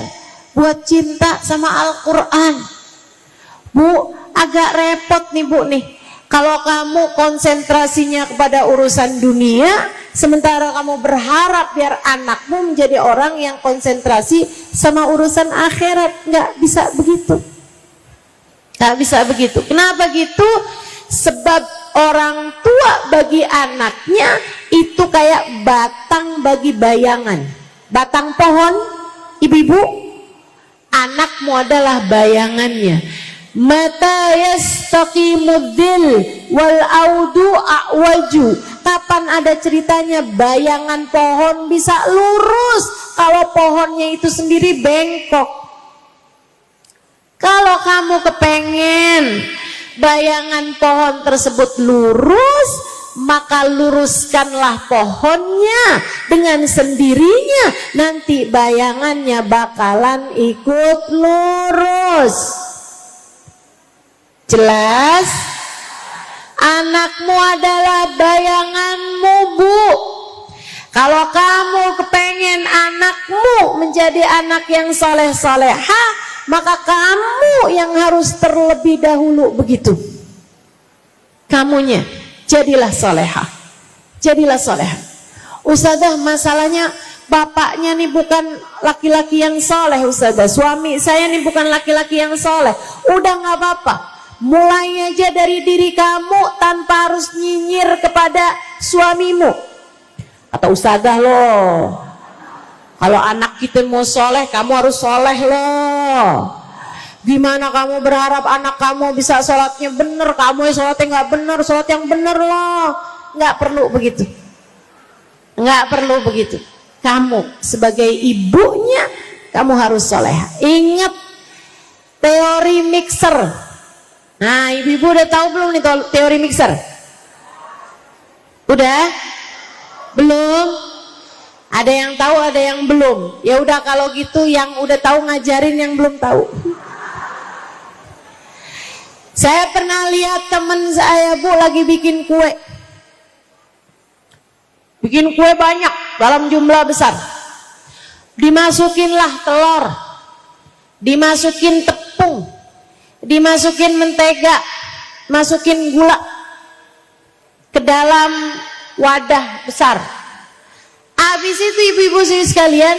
buat cinta sama Al-Quran. Bu, agak repot nih Bu nih. Kalau kamu konsentrasinya kepada urusan dunia, sementara kamu berharap biar anakmu menjadi orang yang konsentrasi sama urusan akhirat. Nggak bisa begitu. Nggak bisa begitu. Kenapa gitu? Sebab orang tua bagi anaknya itu kayak batang bagi bayangan. Batang pohon ibu-ibu, anakmu adalah bayangannya. Mata yastaqimudzil wal audu a'waju. Kapan ada ceritanya bayangan pohon bisa lurus kalau pohonnya itu sendiri bengkok? Kalau kamu kepengen bayangan pohon tersebut lurus, maka luruskanlah pohonnya dengan sendirinya. Nanti bayangannya bakalan ikut lurus. Jelas? Anakmu adalah bayanganmu, Bu. Kalau kamu kepengen anakmu menjadi anak yang soleh-solehah, maka kamu yang harus terlebih dahulu begitu. Kamunya jadilah solehah. Jadilah solehah. Ustazah, masalahnya bapaknya nih bukan laki-laki yang soleh, Ustazah. Suami saya nih bukan laki-laki yang soleh. Udah gak apa-apa. Mulai aja dari diri kamu tanpa harus nyinyir kepada suamimu. Kata Ustazah, loh, kalau anak kita mau soleh, kamu harus soleh loh. Gimana kamu berharap anak kamu bisa sholatnya bener, kamu yang sholatnya nggak bener, sholat yang bener loh. Nggak perlu begitu. Nggak perlu begitu. Kamu sebagai ibunya, kamu harus soleh. Ingat teori mixer. Nah, ibu-ibu udah tahu belum nih teori mixer? Udah? Belum? Ada yang tahu, ada yang belum. Ya udah, kalau gitu yang udah tahu ngajarin yang belum tahu. Saya pernah lihat teman saya, Bu, lagi bikin kue. Bikin kue banyak dalam jumlah besar. Dimasukinlah telur, dimasukin tepung, dimasukin mentega, masukin gula ke dalam wadah besar. Habis itu ibu-ibu sekalian,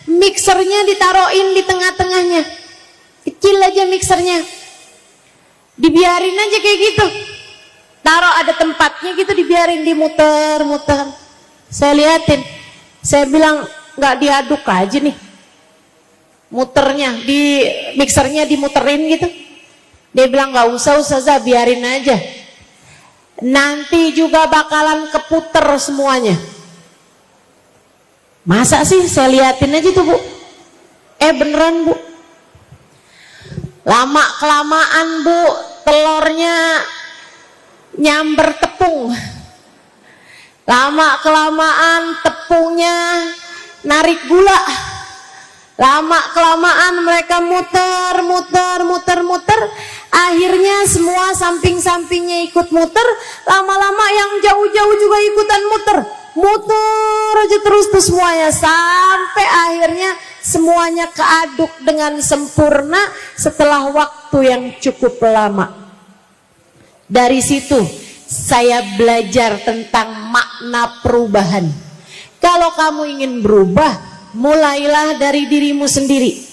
mixernya ditaruhin di tengah-tengahnya. Kecil aja mixernya. Dibiarin aja kayak gitu. Taruh ada tempatnya gitu, dibiarin, dimuter-muter. Saya liatin. Saya bilang, nggak diaduk aja nih. Muternya, di mixernya dimuterin gitu. Dia bilang, nggak usah Ustazah, biarin aja. Nanti juga bakalan keputer semuanya. Masa sih? Saya liatin aja tuh, Bu. Beneran, Bu. Lama kelamaan, Bu, telurnya nyamber tepung. Lama kelamaan tepungnya narik gula. Lama kelamaan mereka muter. Akhirnya semua samping-sampingnya ikut muter. Lama-lama yang jauh-jauh juga ikutan muter. Muter aja terus tuh semuanya, sampai akhirnya semuanya keaduk dengan sempurna setelah waktu yang cukup lama. Dari situ saya belajar tentang makna perubahan. Kalau kamu ingin berubah, mulailah dari dirimu sendiri.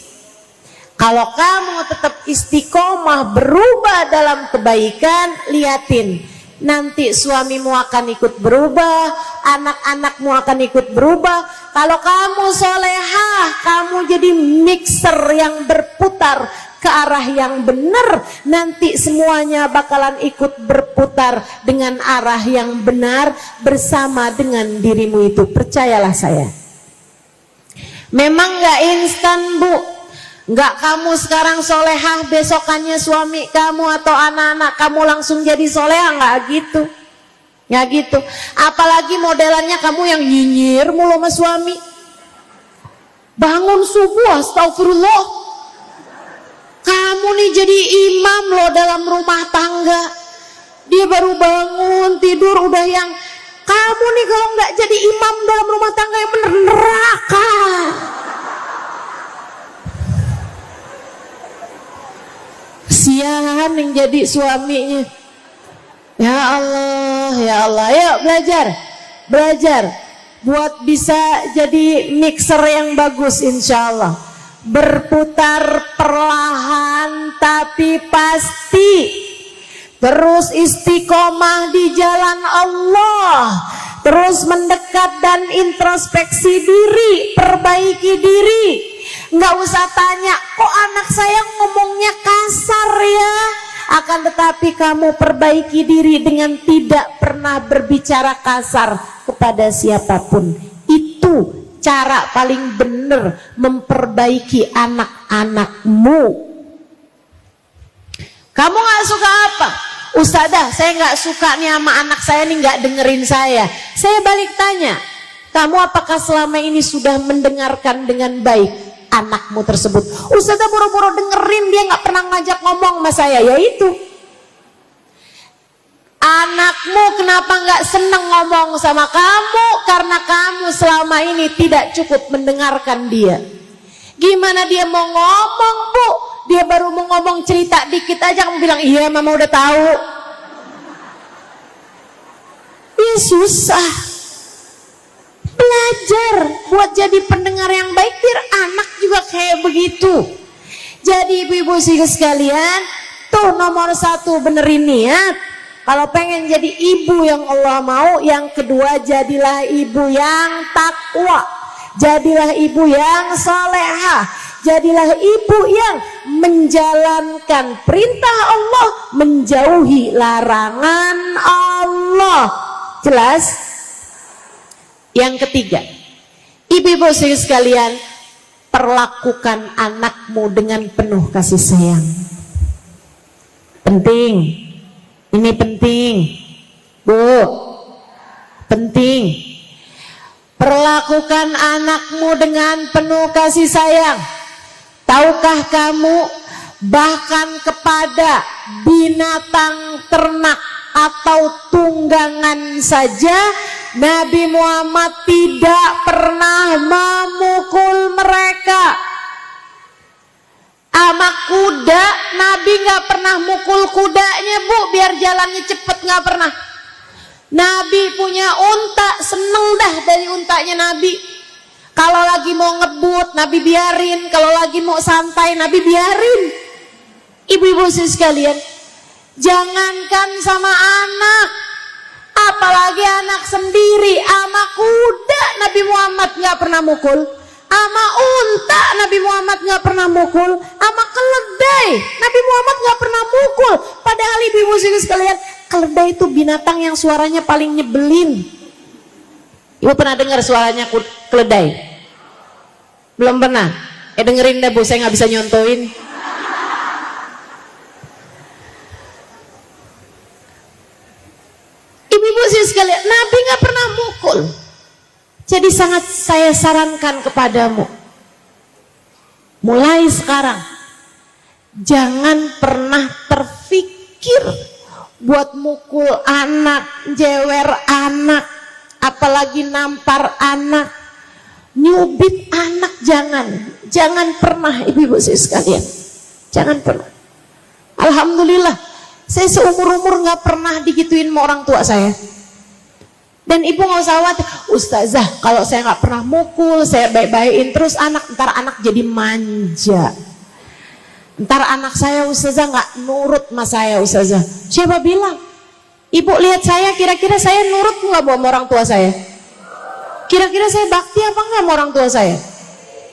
Kalau kamu tetap istiqomah berubah dalam kebaikan, liatin, nanti suamimu akan ikut berubah, anak-anakmu akan ikut berubah. Kalau kamu solehah, kamu jadi mixer yang berputar ke arah yang benar, nanti semuanya bakalan ikut berputar dengan arah yang benar bersama dengan dirimu itu. Percayalah saya. Memang gak instan, Bu. Gak kamu sekarang solehah, besokannya suami kamu atau anak-anak kamu langsung jadi solehah. Gak gitu. Gak gitu. Apalagi modelannya kamu yang nyinyir mulu sama suami. Bangun subuh, astagfirullah. Kamu nih jadi imam loh dalam rumah tangga. Dia baru bangun tidur udah yang, kamu nih kalau nggak jadi imam dalam rumah tangga yang bener, neraka. Kesian yang jadi suaminya. Ya Allah, ya Allah. Yuk belajar buat bisa jadi mixer yang bagus, insya Allah. Berputar perlahan tapi pasti. Terus istiqomah di jalan Allah. Terus mendekat dan introspeksi diri, perbaiki diri. Nggak usah tanya, kok anak saya ngomongnya kasar ya. Akan tetapi kamu perbaiki diri dengan tidak pernah berbicara kasar kepada siapapun. Itu cara paling benar memperbaiki anak-anakmu. Kamu gak suka apa? Ustadzah, saya gak suka nih sama anak saya nih gak dengerin saya. Saya balik tanya, kamu apakah selama ini sudah mendengarkan dengan baik anakmu tersebut? Ustadzah boro-boro dengerin, dia gak pernah ngajak ngomong sama saya. Ya itu, anakmu kenapa gak seneng ngomong sama kamu? Karena kamu selama ini tidak cukup mendengarkan dia. Gimana dia mau ngomong, Bu? Dia baru mau ngomong cerita dikit aja kamu bilang iya mama udah tahu. Ya susah. Belajar buat jadi pendengar yang baik biar anak juga kayak begitu. Jadi ibu-ibu sekalian, tuh nomor 1 benerin niat. Kalau pengen jadi ibu yang Allah mau, yang kedua jadilah ibu yang takwa, jadilah ibu yang salehah. Jadilah ibu yang menjalankan perintah Allah, menjauhi larangan Allah. Jelas? Yang ketiga, ibu-ibu sekalian, perlakukan anakmu dengan penuh kasih sayang. Penting, ini penting, Bu, penting. Perlakukan anakmu dengan penuh kasih sayang. Tahukah kamu, bahkan kepada binatang ternak atau tunggangan saja Nabi Muhammad tidak pernah memukul mereka. Sama kuda, Nabi gak pernah mukul kudanya, Bu, biar jalannya cepet, gak pernah. Nabi punya unta, seneng dah dari untanya Nabi. Kalau lagi mau ngebut, Nabi biarin. Kalau lagi mau santai, Nabi biarin. Ibu-ibu sekalian, jangankan sama anak, apalagi anak sendiri, ama kuda Nabi Muhammad gak pernah mukul, ama unta Nabi Muhammad gak pernah mukul, ama keledai Nabi Muhammad gak pernah mukul. Padahal ibu-ibu sekalian, keledai itu binatang yang suaranya paling nyebelin. Ibu pernah dengar suaranya keledai? Belum pernah? Dengerin deh Bu, saya gak bisa nyontoin. Ibu-ibu sekalian, Nabi gak pernah mukul. Jadi sangat saya sarankan kepadamu, mulai sekarang jangan pernah terfikir buat mukul anak, jewer anak, apalagi nampar anak, nyubit anak. Jangan pernah ibu-ibu sekalian, jangan pernah. Alhamdulillah saya seumur-umur gak pernah digituin sama orang tua saya. Dan ibu gak usah khawatir, Ustazah kalau saya gak pernah mukul, saya baik-baikin terus anak, ntar anak jadi manja, ntar anak saya Ustazah gak nurut sama saya. Ustazah, siapa bilang? Ibu lihat saya, kira-kira saya nurut gak sama orang tua saya? Kira-kira saya bakti apa enggak sama orang tua saya?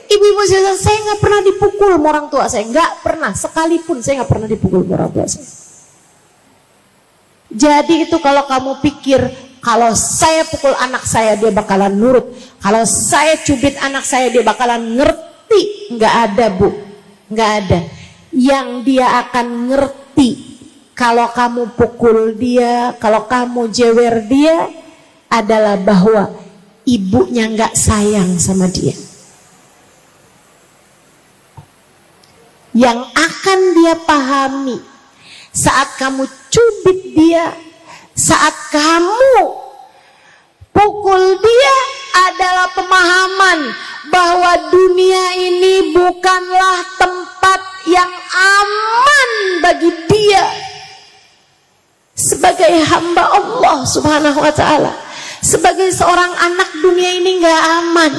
Ibu-ibu saya gak pernah dipukul sama orang tua saya, gak pernah, sekalipun saya gak pernah dipukul sama orang tua saya. Jadi itu kalau kamu pikir kalau saya pukul anak saya dia bakalan nurut, kalau saya cubit anak saya dia bakalan ngerti, nggak ada Bu, nggak ada. Yang dia akan ngerti kalau kamu pukul dia, kalau kamu jewer dia adalah bahwa ibunya nggak sayang sama dia. Yang akan dia pahami saat kamu cubit dia, saat kamu pukul dia adalah pemahaman bahwa dunia ini bukanlah tempat yang aman bagi dia sebagai hamba Allah Subhanahu wa ta'ala. Sebagai seorang anak, dunia ini gak aman.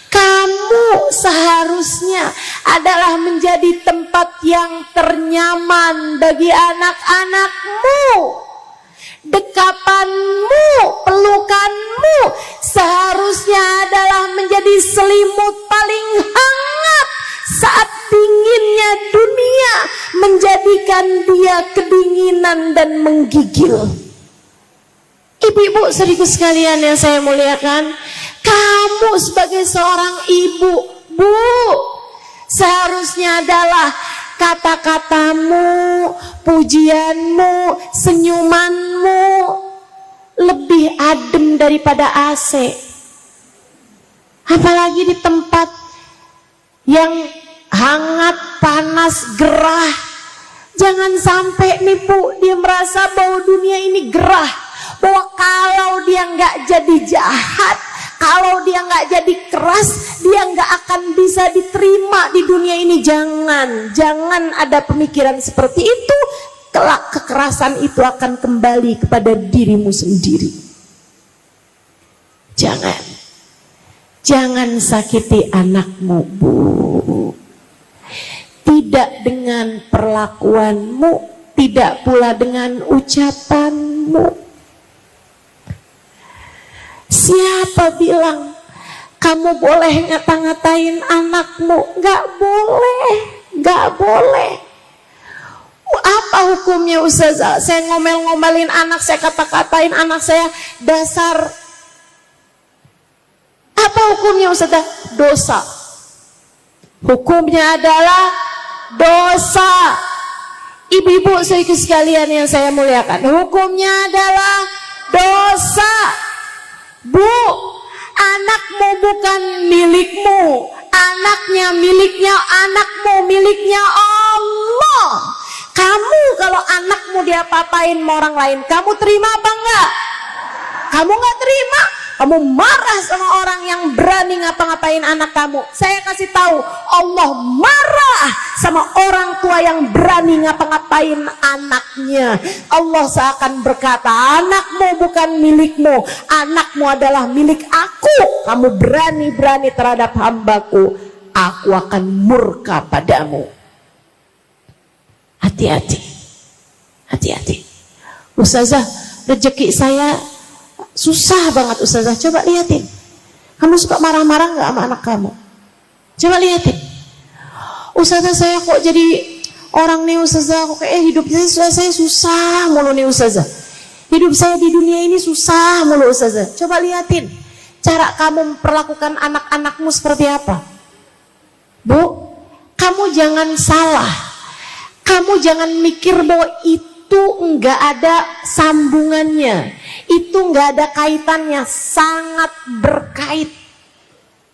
Kamu seharusnya adalah menjadi tempat yang ternyaman bagi anak-anakmu. Dekapanmu, pelukanmu seharusnya adalah menjadi selimut paling hangat dunia menjadikan dia kedinginan dan menggigil. Ibu-ibu saudaraku sekalian yang saya muliakan, kamu sebagai seorang ibu, Bu, seharusnya adalah kata-katamu, pujianmu, senyumanmu lebih adem daripada AC. Apalagi di tempat yang hangat, panas, gerah. Jangan sampai nih Bu, dia merasa bahwa dunia ini gerah, bahwa kalau dia nggak jadi jahat, kalau dia nggak jadi keras, dia nggak akan bisa diterima di dunia ini. Jangan ada pemikiran seperti itu. Kelak kekerasan itu akan kembali kepada dirimu sendiri. Jangan sakiti anakmu, Bu. Tidak dengan perlakuanmu, tidak pula dengan ucapanmu. Siapa bilang kamu boleh ngata-ngatain anakmu? Gak boleh. Apa hukumnya Ustazah? Saya ngomel-ngomelin anak, saya kata-katain anak saya dasar. Apa hukumnya Ustazah? Dosa. Hukumnya adalah dosa. Ibu-ibu sekalian yang saya muliakan, hukumnya adalah dosa. Bu, anakmu bukan milikmu. Anaknya miliknya anakmu, miliknya Allah. Kamu kalau anakmu diapa-apain sama orang lain, kamu terima apa enggak? Kamu enggak terima. Kamu marah sama orang yang berani ngapa-ngapain anak kamu. Saya kasih tahu, Allah marah sama orang tua yang berani ngapa-ngapain anaknya. Allah seakan berkata, anakmu bukan milikmu, anakmu adalah milik aku. Kamu berani-berani terhadap hambaku, aku akan murka padamu. Hati-hati. Ustazah, rezeki saya susah banget Ustazah. Coba lihatin, kamu suka marah-marah gak sama anak kamu? Coba lihatin. Ustazah, saya kok jadi orang nih Ustazah, kok kayak hidupnya saya susah mulu nih Ustazah. Hidup saya di dunia ini susah mulu Ustazah. Coba lihatin cara kamu memperlakukan anak-anakmu seperti apa. Bu, kamu jangan salah. Kamu jangan mikir bahwa itu enggak ada sambungannya, itu enggak ada kaitannya. Sangat berkait.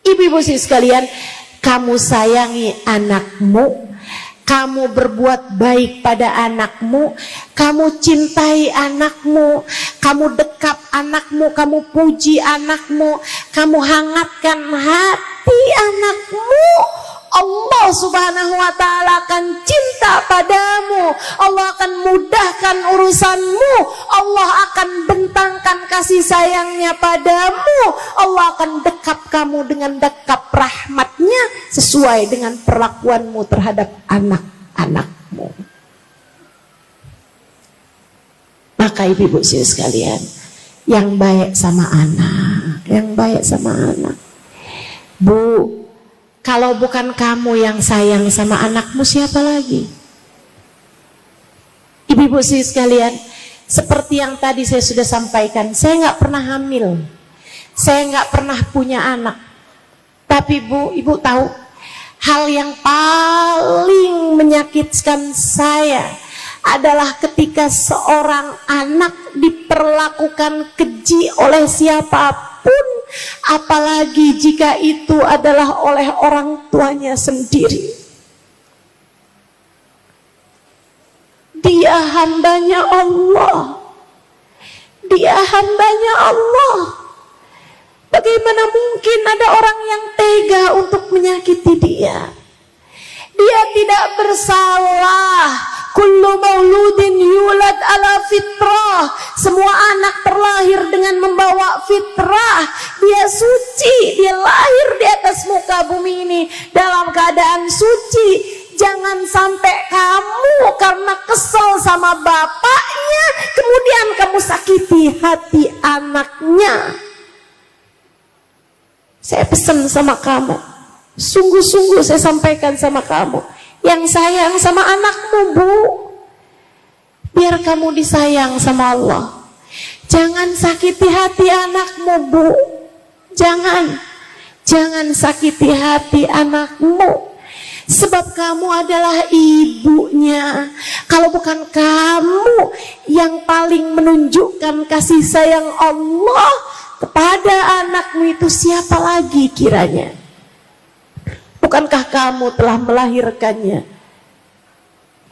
Ibu-ibu sekalian, kamu sayangi anakmu, kamu berbuat baik pada anakmu, kamu cintai anakmu, kamu dekap anakmu, kamu puji anakmu, kamu hangatkan hati anakmu, Allah Subhanahu wa ta'ala akan cinta padamu. Allah akan mudahkan urusanmu. Allah akan bentangkan kasih sayangnya padamu. Allah akan dekap kamu dengan dekap rahmatnya sesuai dengan perlakuanmu terhadap anak-anakmu. Maka ibu-ibu sekalian, yang baik sama anak, Bu, kalau bukan kamu yang sayang sama anakmu, siapa lagi? Ibu-ibu sekalian, seperti yang tadi saya sudah sampaikan, saya nggak pernah hamil, saya nggak pernah punya anak. Tapi Bu, ibu tahu, hal yang paling menyakitkan saya adalah ketika seorang anak diperlakukan keji oleh siapapun, apalagi jika itu adalah oleh orang tuanya sendiri. Dia hambanya Allah. Bagaimana mungkin ada orang yang tega untuk menyakiti dia? Dia tidak bersalah. Kullu mauludin yulad ala fitrah. Semua anak terlahir dengan membawa fitrah. Dia suci, dia lahir di atas muka bumi ini dalam keadaan suci. Jangan sampai kamu karena kesel sama bapaknya, kemudian kamu sakiti hati anaknya. Saya pesan sama kamu, sungguh-sungguh saya sampaikan sama kamu, yang sayang sama anakmu, Bu. Biar kamu disayang sama Allah. Jangan sakiti hati anakmu, Bu. Jangan sakiti hati anakmu. Sebab kamu adalah ibunya. Kalau bukan kamu yang paling menunjukkan kasih sayang Allah kepada anakmu, itu siapa lagi kiranya? Bukankah kamu telah melahirkannya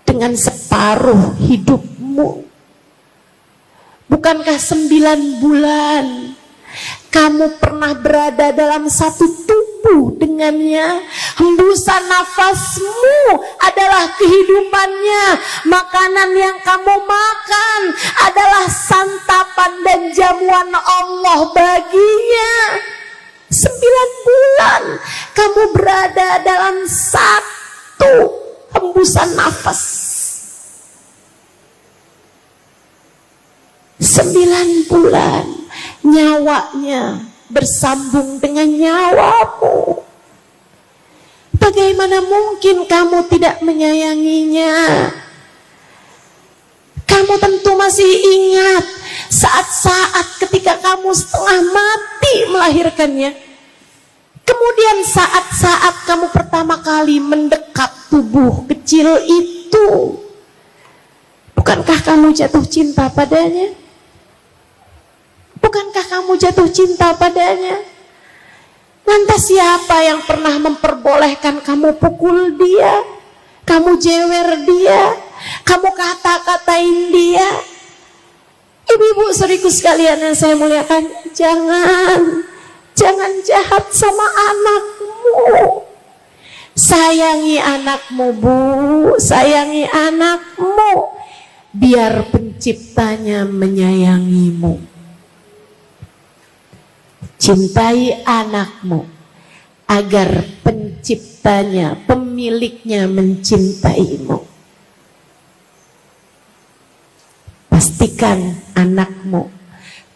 dengan separuh hidupmu? Bukankah 9 bulan kamu pernah berada dalam satu tubuh dengannya? Hembusan nafasmu adalah kehidupannya. Makanan yang kamu makan adalah santapan dan jamuan Allah baginya. 9 bulan kamu berada dalam satu hembusan nafas. 9 bulan nyawanya bersambung dengan nyawamu. Bagaimana mungkin kamu tidak menyayanginya? Kamu tentu masih ingat saat-saat ketika kamu setengah mati melahirkannya. Kemudian saat-saat kamu pertama kali mendekat tubuh kecil itu, bukankah kamu jatuh cinta padanya? Bukankah kamu jatuh cinta padanya? Lantas siapa yang pernah memperbolehkan kamu pukul dia, kamu jewer dia, kamu kata-katain dia? Ibu-ibu saudariku sekalian yang saya muliakan, jangan jahat sama anakmu. Sayangi anakmu, Bu, sayangi anakmu, biar penciptanya menyayangimu. Cintai anakmu agar penciptanya, pemiliknya mencintaimu. Pastikan anakmu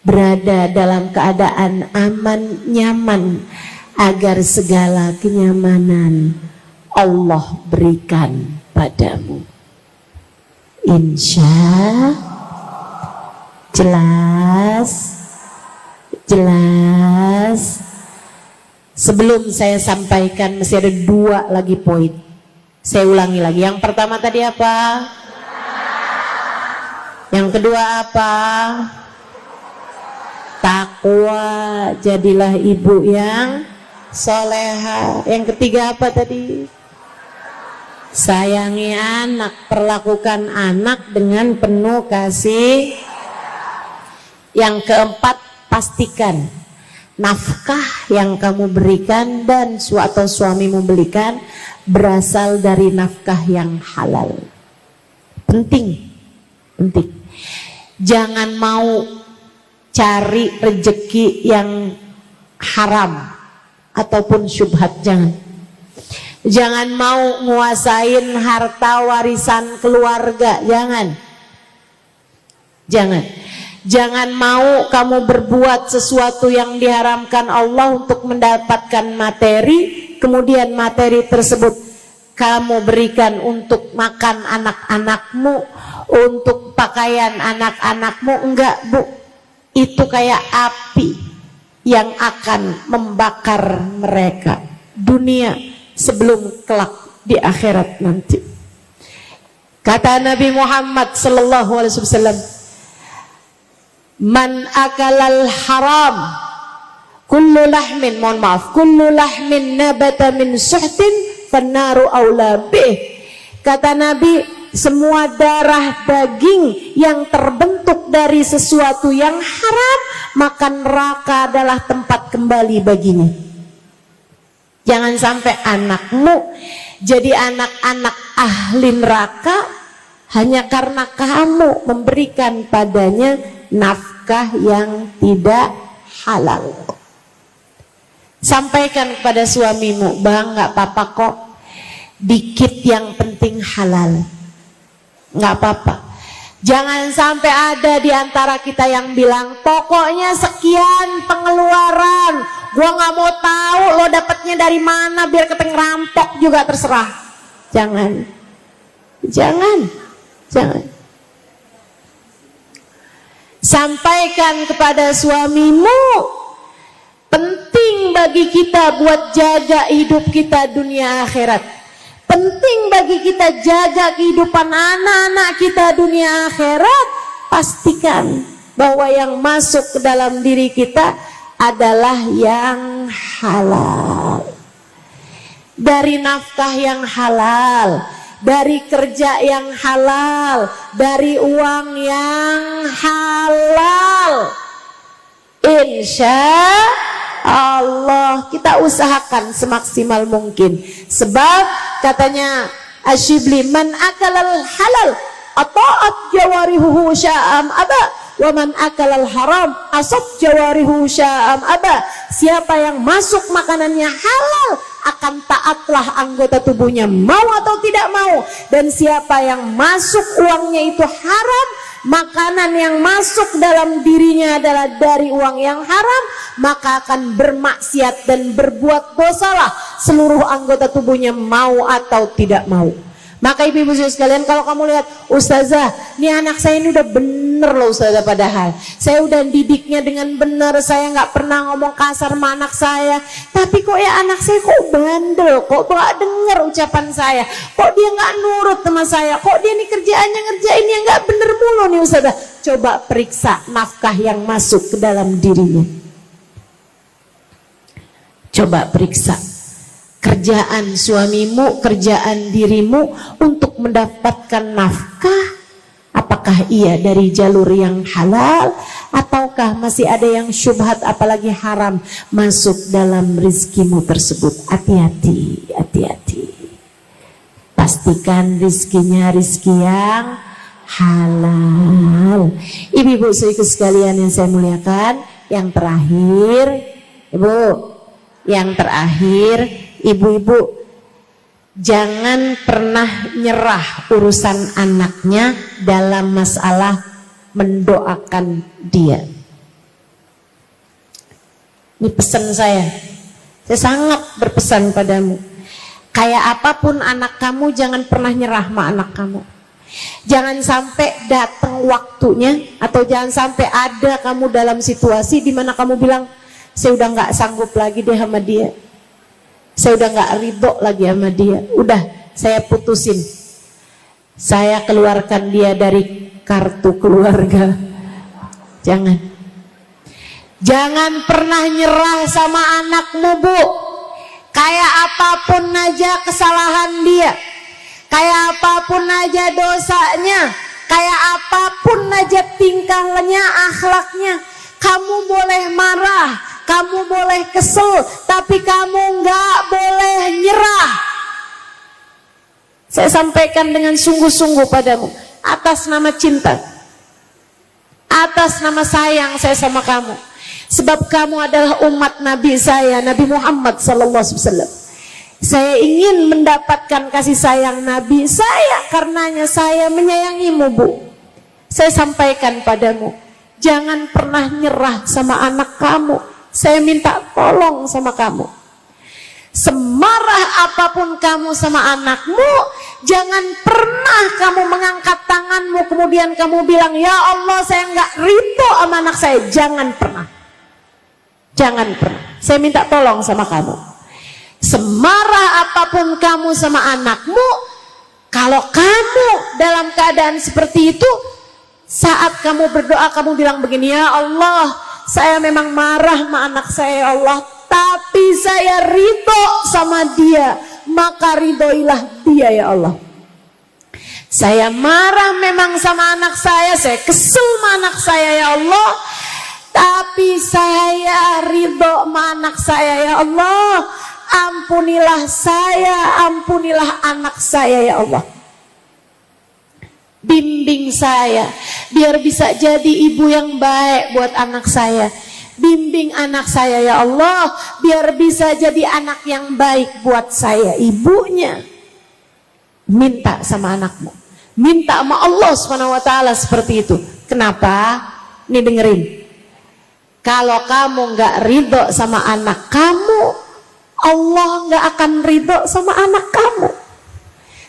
berada dalam keadaan aman, nyaman, agar segala kenyamanan Allah berikan padamu. Insya jelas. Sebelum saya sampaikan masih ada 2 lagi poin. Saya ulangi lagi. Yang pertama tadi apa? Yang kedua apa? Takwa. Jadilah ibu yang soleha. Yang ketiga apa tadi? Sayangi anak. Perlakukan anak dengan penuh kasih. Yang keempat, pastikan nafkah yang kamu berikan dan atau suamimu berikan berasal dari nafkah yang halal. Penting. Jangan mau cari rezeki yang haram ataupun syubhat, jangan mau nguasain harta warisan keluarga, jangan mau kamu berbuat sesuatu yang diharamkan Allah untuk mendapatkan materi, kemudian materi tersebut kamu berikan untuk makan anak-anakmu, untuk pakaian anak-anakmu. Enggak, Bu. Itu kayak api yang akan membakar mereka dunia sebelum kelak di akhirat nanti. Kata Nabi Muhammad sallallahu alaihi wasallam, man akalal haram kullu lahmin nabata min suhtin fannaru aula bih. Kata Nabi, semua darah daging yang terbentuk dari sesuatu yang haram, maka neraka adalah tempat kembali baginya. Jangan sampai anakmu jadi anak-anak ahli neraka hanya karena kamu memberikan padanya nafkah yang tidak halal. Sampaikan kepada suamimu, Bang, nggak apa-apa kok, dikit yang penting halal, nggak apa-apa. Jangan sampai ada di antara kita yang bilang, pokoknya sekian pengeluaran, gua nggak mau tahu lo dapatnya dari mana, biar keteng rampok juga terserah. Jangan. Sampaikan kepada suamimu, penting bagi kita buat jaga hidup kita dunia akhirat. Penting bagi kita jaga kehidupan anak-anak kita dunia akhirat. Pastikan bahwa yang masuk ke dalam diri kita adalah yang halal. Dari nafkah yang halal, dari kerja yang halal, dari uang yang halal. Insya Allah kita usahakan semaksimal mungkin. Sebab katanya Asyibli, man akalal halal ata'at jawarihuhu sya'am aba, wa man akalal haram asab jawarihu sya'am aba. Siapa yang masuk makanannya halal akan taatlah anggota tubuhnya mau atau tidak mau. Dan siapa yang masuk uangnya itu haram, makanan yang masuk dalam dirinya adalah dari uang yang haram, maka akan bermaksiat dan berbuat dosalah seluruh anggota tubuhnya mau atau tidak mau. Maka ibu-ibu sekalian, kalau kamu lihat, Ustazah, ini anak saya ini udah bener loh Ustazah, padahal saya udah didiknya dengan benar, saya nggak pernah ngomong kasar sama anak saya, tapi kok ya anak saya kok bandel, kok nggak denger ucapan saya, kok dia nggak nurut sama saya, kok dia nih kerjaannya ngerjain yang nggak bener mulu nih Ustazah. Coba periksa nafkah yang masuk ke dalam dirinya. Coba periksa kerjaan suamimu, kerjaan dirimu untuk mendapatkan nafkah. Apakah ia dari jalur yang halal, ataukah masih ada yang syubhat apalagi haram masuk dalam rizkimu tersebut? Hati-hati, hati-hati. Pastikan rizkinya rizki yang halal. Ibu-ibu sekalian yang saya muliakan, yang terakhir, ibu-ibu, jangan pernah nyerah urusan anaknya dalam masalah mendoakan dia. Ini pesan saya sangat berpesan padamu. Kayak apapun anak kamu, jangan pernah nyerah sama anak kamu. Jangan sampai datang waktunya, atau jangan sampai ada kamu dalam situasi di mana kamu bilang, saya udah nggak sanggup lagi deh sama dia, saya udah nggak ridho lagi sama dia, udah saya putusin, saya keluarkan dia dari kartu keluarga. Jangan pernah nyerah sama anakmu, Bu. Kayak apapun aja kesalahan dia, kayak apapun aja dosanya, kayak apapun aja tingkahnya, akhlaknya, kamu boleh marah, kamu boleh kesel, tapi kamu nggak boleh nyerah. Saya sampaikan dengan sungguh-sungguh padamu, atas nama cinta, atas nama sayang saya sama kamu. Sebab kamu adalah umat Nabi saya, Nabi Muhammad SAW. Saya ingin mendapatkan kasih sayang Nabi saya, karenanya saya menyayangimu, Bu. Saya sampaikan padamu, jangan pernah nyerah sama anak kamu. Saya minta tolong sama kamu. Semarah apapun kamu sama anakmu, jangan pernah kamu mengangkat tanganmu kemudian kamu bilang, ya Allah saya nggak ridho sama anak saya. Jangan pernah. Jangan pernah. Saya minta tolong sama kamu. Semarah apapun kamu sama anakmu, kalau kamu dalam keadaan seperti itu, saat kamu berdoa kamu bilang begini, ya Allah, saya memang marah sama anak saya, ya Allah, tapi saya ridho sama dia, maka ridhoilah dia, ya Allah. Saya marah memang sama anak saya kesel sama anak saya, ya Allah, tapi saya ridho sama anak saya, ya Allah. Ampunilah saya, ampunilah anak saya, ya Allah. Bimbing saya biar bisa jadi ibu yang baik buat anak saya. Bimbing anak saya, ya Allah, biar bisa jadi anak yang baik buat saya, ibunya. Minta sama anakmu, minta sama Allah SWT seperti itu. Kenapa? Nih dengerin. Kalau kamu nggak ridho sama anak kamu, Allah nggak akan ridho sama anak kamu.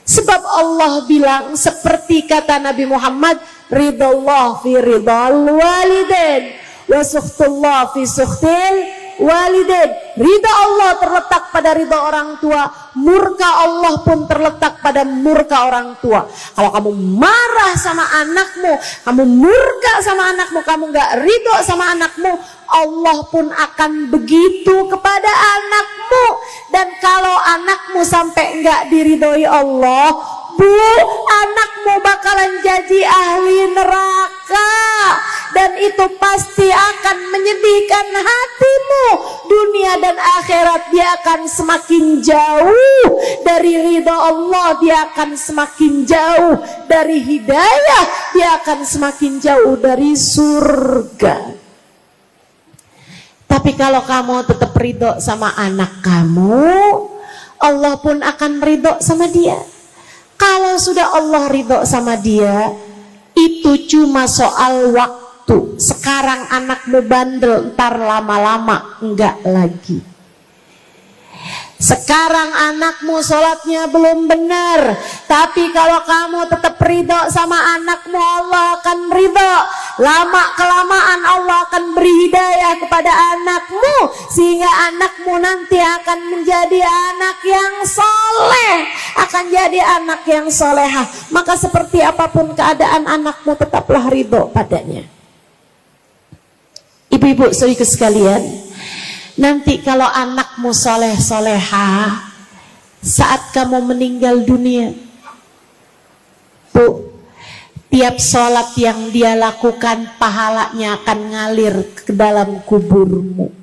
Sebab Allah bilang seperti kata Nabi Muhammad, ridallah fi ridal walidain wa sukhtullah fi sukhtil walidain. Ridha Allah terletak pada ridha orang tua, murka Allah pun terletak pada murka orang tua. Kalau kamu marah sama anakmu, kamu murka sama anakmu, kamu gak ridho sama anakmu, Allah pun akan begitu kepada anakmu. Dan kalau anakmu sampai gak diridhoi Allah, Bu, anakmu bakalan jadi ahli neraka. Dan itu pasti akan menyedihkan hatimu. Dunia dan akhirat dia akan semakin jauh dari ridha Allah, dia akan semakin jauh dari hidayah, dia akan semakin jauh dari surga. Tapi kalau kamu tetap ridho sama anak kamu, Allah pun akan ridho sama dia. Kalau sudah Allah ridho sama dia, itu cuma soal waktu. Sekarang anakmu bandel, ntar lama-lama enggak lagi. Sekarang anakmu sholatnya belum benar, tapi kalau kamu tetap ridho sama anakmu, Allah akan ridho. Lama kelamaan Allah akan beri hidayah kepada anakmu, sehingga anakmu nanti akan menjadi anak yang soleh, akan jadi anak yang solehah. Maka seperti apapun keadaan anakmu, tetaplah ridho padanya. Ibu-ibu saudaraku sekalian, nanti kalau anakmu soleh soleha, saat kamu meninggal dunia, Bu, tiap sholat yang dia lakukan pahalanya akan ngalir ke dalam kuburmu.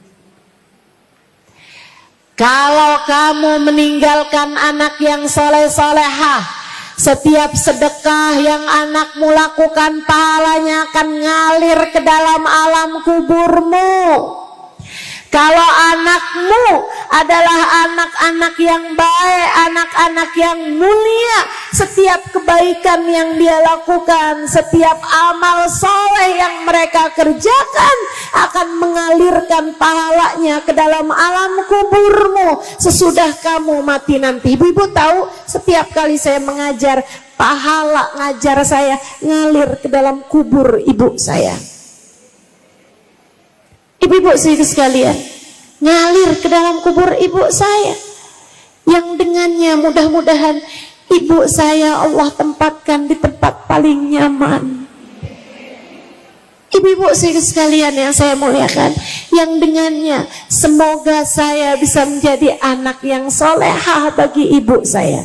Kalau kamu meninggalkan anak yang soleh soleha, setiap sedekah yang anakmu lakukan pahalanya akan ngalir ke dalam alam kuburmu. Kalau anakmu adalah anak-anak yang baik, anak-anak yang mulia, setiap kebaikan yang dia lakukan, setiap amal soleh yang mereka kerjakan akan mengalirkan pahalanya ke dalam alam kuburmu sesudah kamu mati nanti. Ibu-ibu tahu, setiap kali saya mengajar, pahala ngajar saya ngalir ke dalam kubur ibu saya. Ibu-ibu sekalian, ngalir ke dalam kubur ibu saya, yang dengannya mudah-mudahan ibu saya Allah tempatkan di tempat paling nyaman. Ibu-ibu sekalian yang saya muliakan, yang dengannya semoga saya bisa menjadi anak yang solehah bagi ibu saya.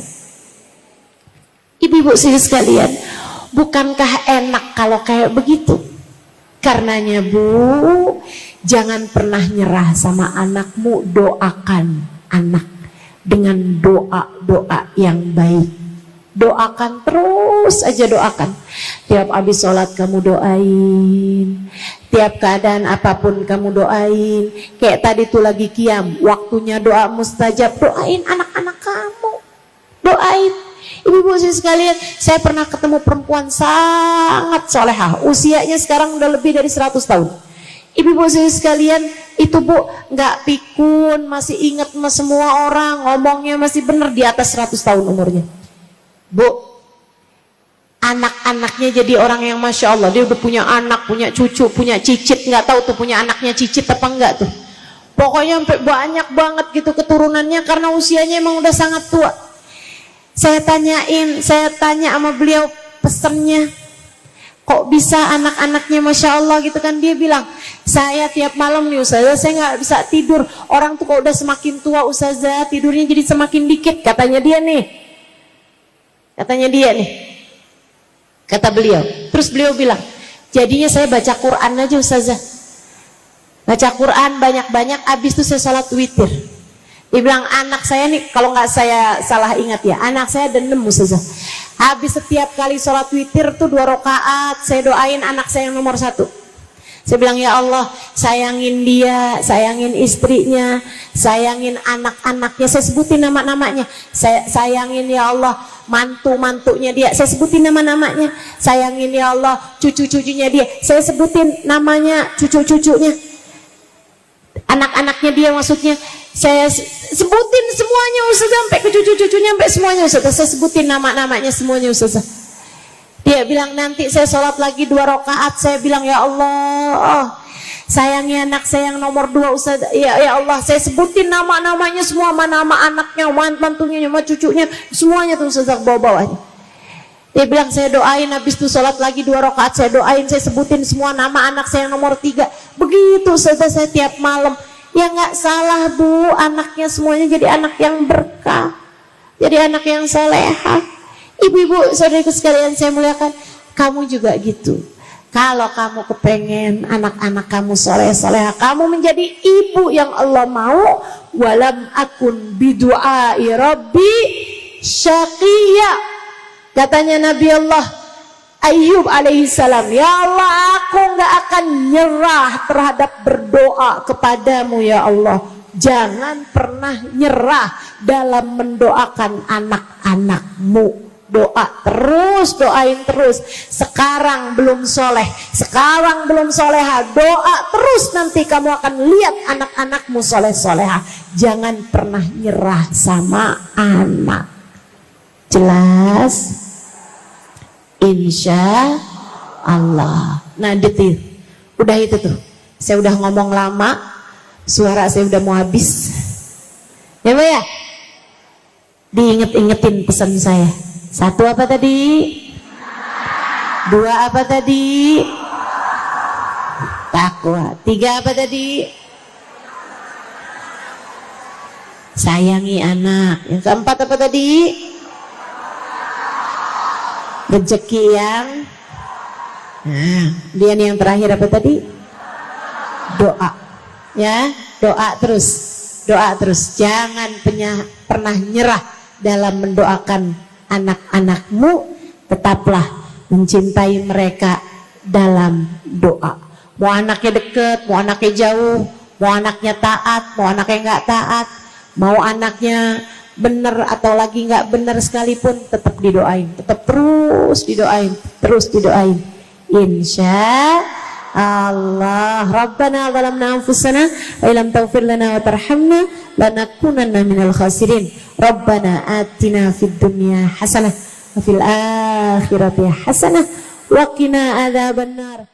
Ibu-ibu sekalian, bukankah enak kalau kayak begitu? Karenanya Bu, jangan pernah nyerah sama anakmu, doakan anak dengan doa-doa yang baik. Doakan terus aja, doakan. Tiap habis sholat kamu doain, tiap keadaan apapun kamu doain. Kayak tadi tuh lagi qiyam, waktunya doa mustajab, doain anak-anak kamu, doain. Ibu-ibu sekalian, saya pernah ketemu perempuan sangat solehah, usianya sekarang udah lebih dari 100 tahun. Ibu-ibu sekalian, itu Bu nggak pikun, masih ingat sama semua orang, ngomongnya masih bener, di atas 100 tahun umurnya. Bu, anak-anaknya jadi orang yang Masya Allah, dia udah punya anak, punya cucu, punya cicit, nggak tahu tuh punya anaknya cicit apa enggak tuh. Pokoknya sampai banyak banget gitu keturunannya, karena usianya emang udah sangat tua. Saya tanya sama beliau pesennya, kok bisa anak-anaknya Masya Allah gitu kan. Dia bilang, saya tiap malam nih Ustazah, saya nggak bisa tidur. Orang tuh kok udah semakin tua Ustazah, tidurnya jadi semakin dikit, katanya dia nih. Kata beliau. Terus beliau bilang, jadinya saya baca Quran aja Ustazah. Baca Quran banyak-banyak, habis itu saya sholat witir. Dia bilang, anak saya nih, kalau nggak saya salah ingat ya, anak saya ada 6 Ustazah. Habis setiap kali sholat witir tuh 2 rakaat, saya doain anak saya yang nomor 1. Saya bilang, ya Allah, sayangin dia, sayangin istrinya, sayangin anak-anaknya, saya sebutin nama-namanya. Sayangin ya Allah mantu-mantunya dia, saya sebutin nama-namanya. Sayangin ya Allah cucu-cucunya dia, saya sebutin namanya cucu-cucunya. Anak-anaknya dia maksudnya, saya sebutin semuanya Ustazah, sampai ke cucu-cucunya, sampai semuanya Ustazah. Saya sebutin nama-namanya semuanya Ustazah. Dia bilang nanti saya sholat lagi 2 rakaat. Saya bilang ya Allah, sayangi anak saya yang nomor 2 Ustazah. Ya Allah, saya sebutin nama-namanya semua, nama anaknya, mantunya, sama cucunya, semuanya tuh Ustazah bawa-bawanya. Dia bilang saya doain, habis itu sholat lagi 2 rakaat, saya doain, saya sebutin semua nama anak saya yang nomor 3. Begitu Ustazah saya tiap malam. Ya nggak salah Bu, anaknya semuanya jadi anak yang berkah, jadi anak yang salehah. Ibu-ibu saudariku sekalian saya muliakan, kamu juga gitu. Kalau kamu kepengen anak-anak kamu soleh-solehah, kamu menjadi ibu yang Allah mau. Walam akun bidu'ai rabbi syaqiyya. Katanya Nabi Allah Ayyub alaihissalam, ya Allah, aku nggak akan nyerah terhadap berdoa kepadamu ya Allah. Jangan pernah nyerah dalam mendoakan anak-anakmu. Doa terus, doain terus. Sekarang belum soleh, sekarang belum soleha, doa terus, nanti kamu akan lihat anak-anakmu soleh-soleha. Jangan pernah nyerah sama anak. Jelas? Insya Allah. Nah detil, udah itu tuh. Saya udah ngomong lama, suara saya udah mau habis. Ya Bu ya? Diinget-ingetin pesan saya. 1 apa tadi? 2 apa tadi? Takwa. 3 apa tadi? Sayangi anak. Yang keempat apa tadi? Rezeki yang dia yang terakhir apa tadi? Doa. Ya, doa terus, jangan pernah nyerah dalam mendoakan anak-anakmu. Tetaplah mencintai mereka dalam doa. Mau anaknya deket, mau anaknya jauh, mau anaknya taat, mau anaknya nggak taat, mau anaknya benar atau lagi nggak benar sekalipun, tetap didoain, tetap terus didoain. Insya Allah. Rabbana zalamna anfusana wa illam taghfir lana wa tarhamna lanakunanna minal khasirin. Rabbana atina fid dunya hasanah wa fil akhirati hasanah wa qina adzabannar.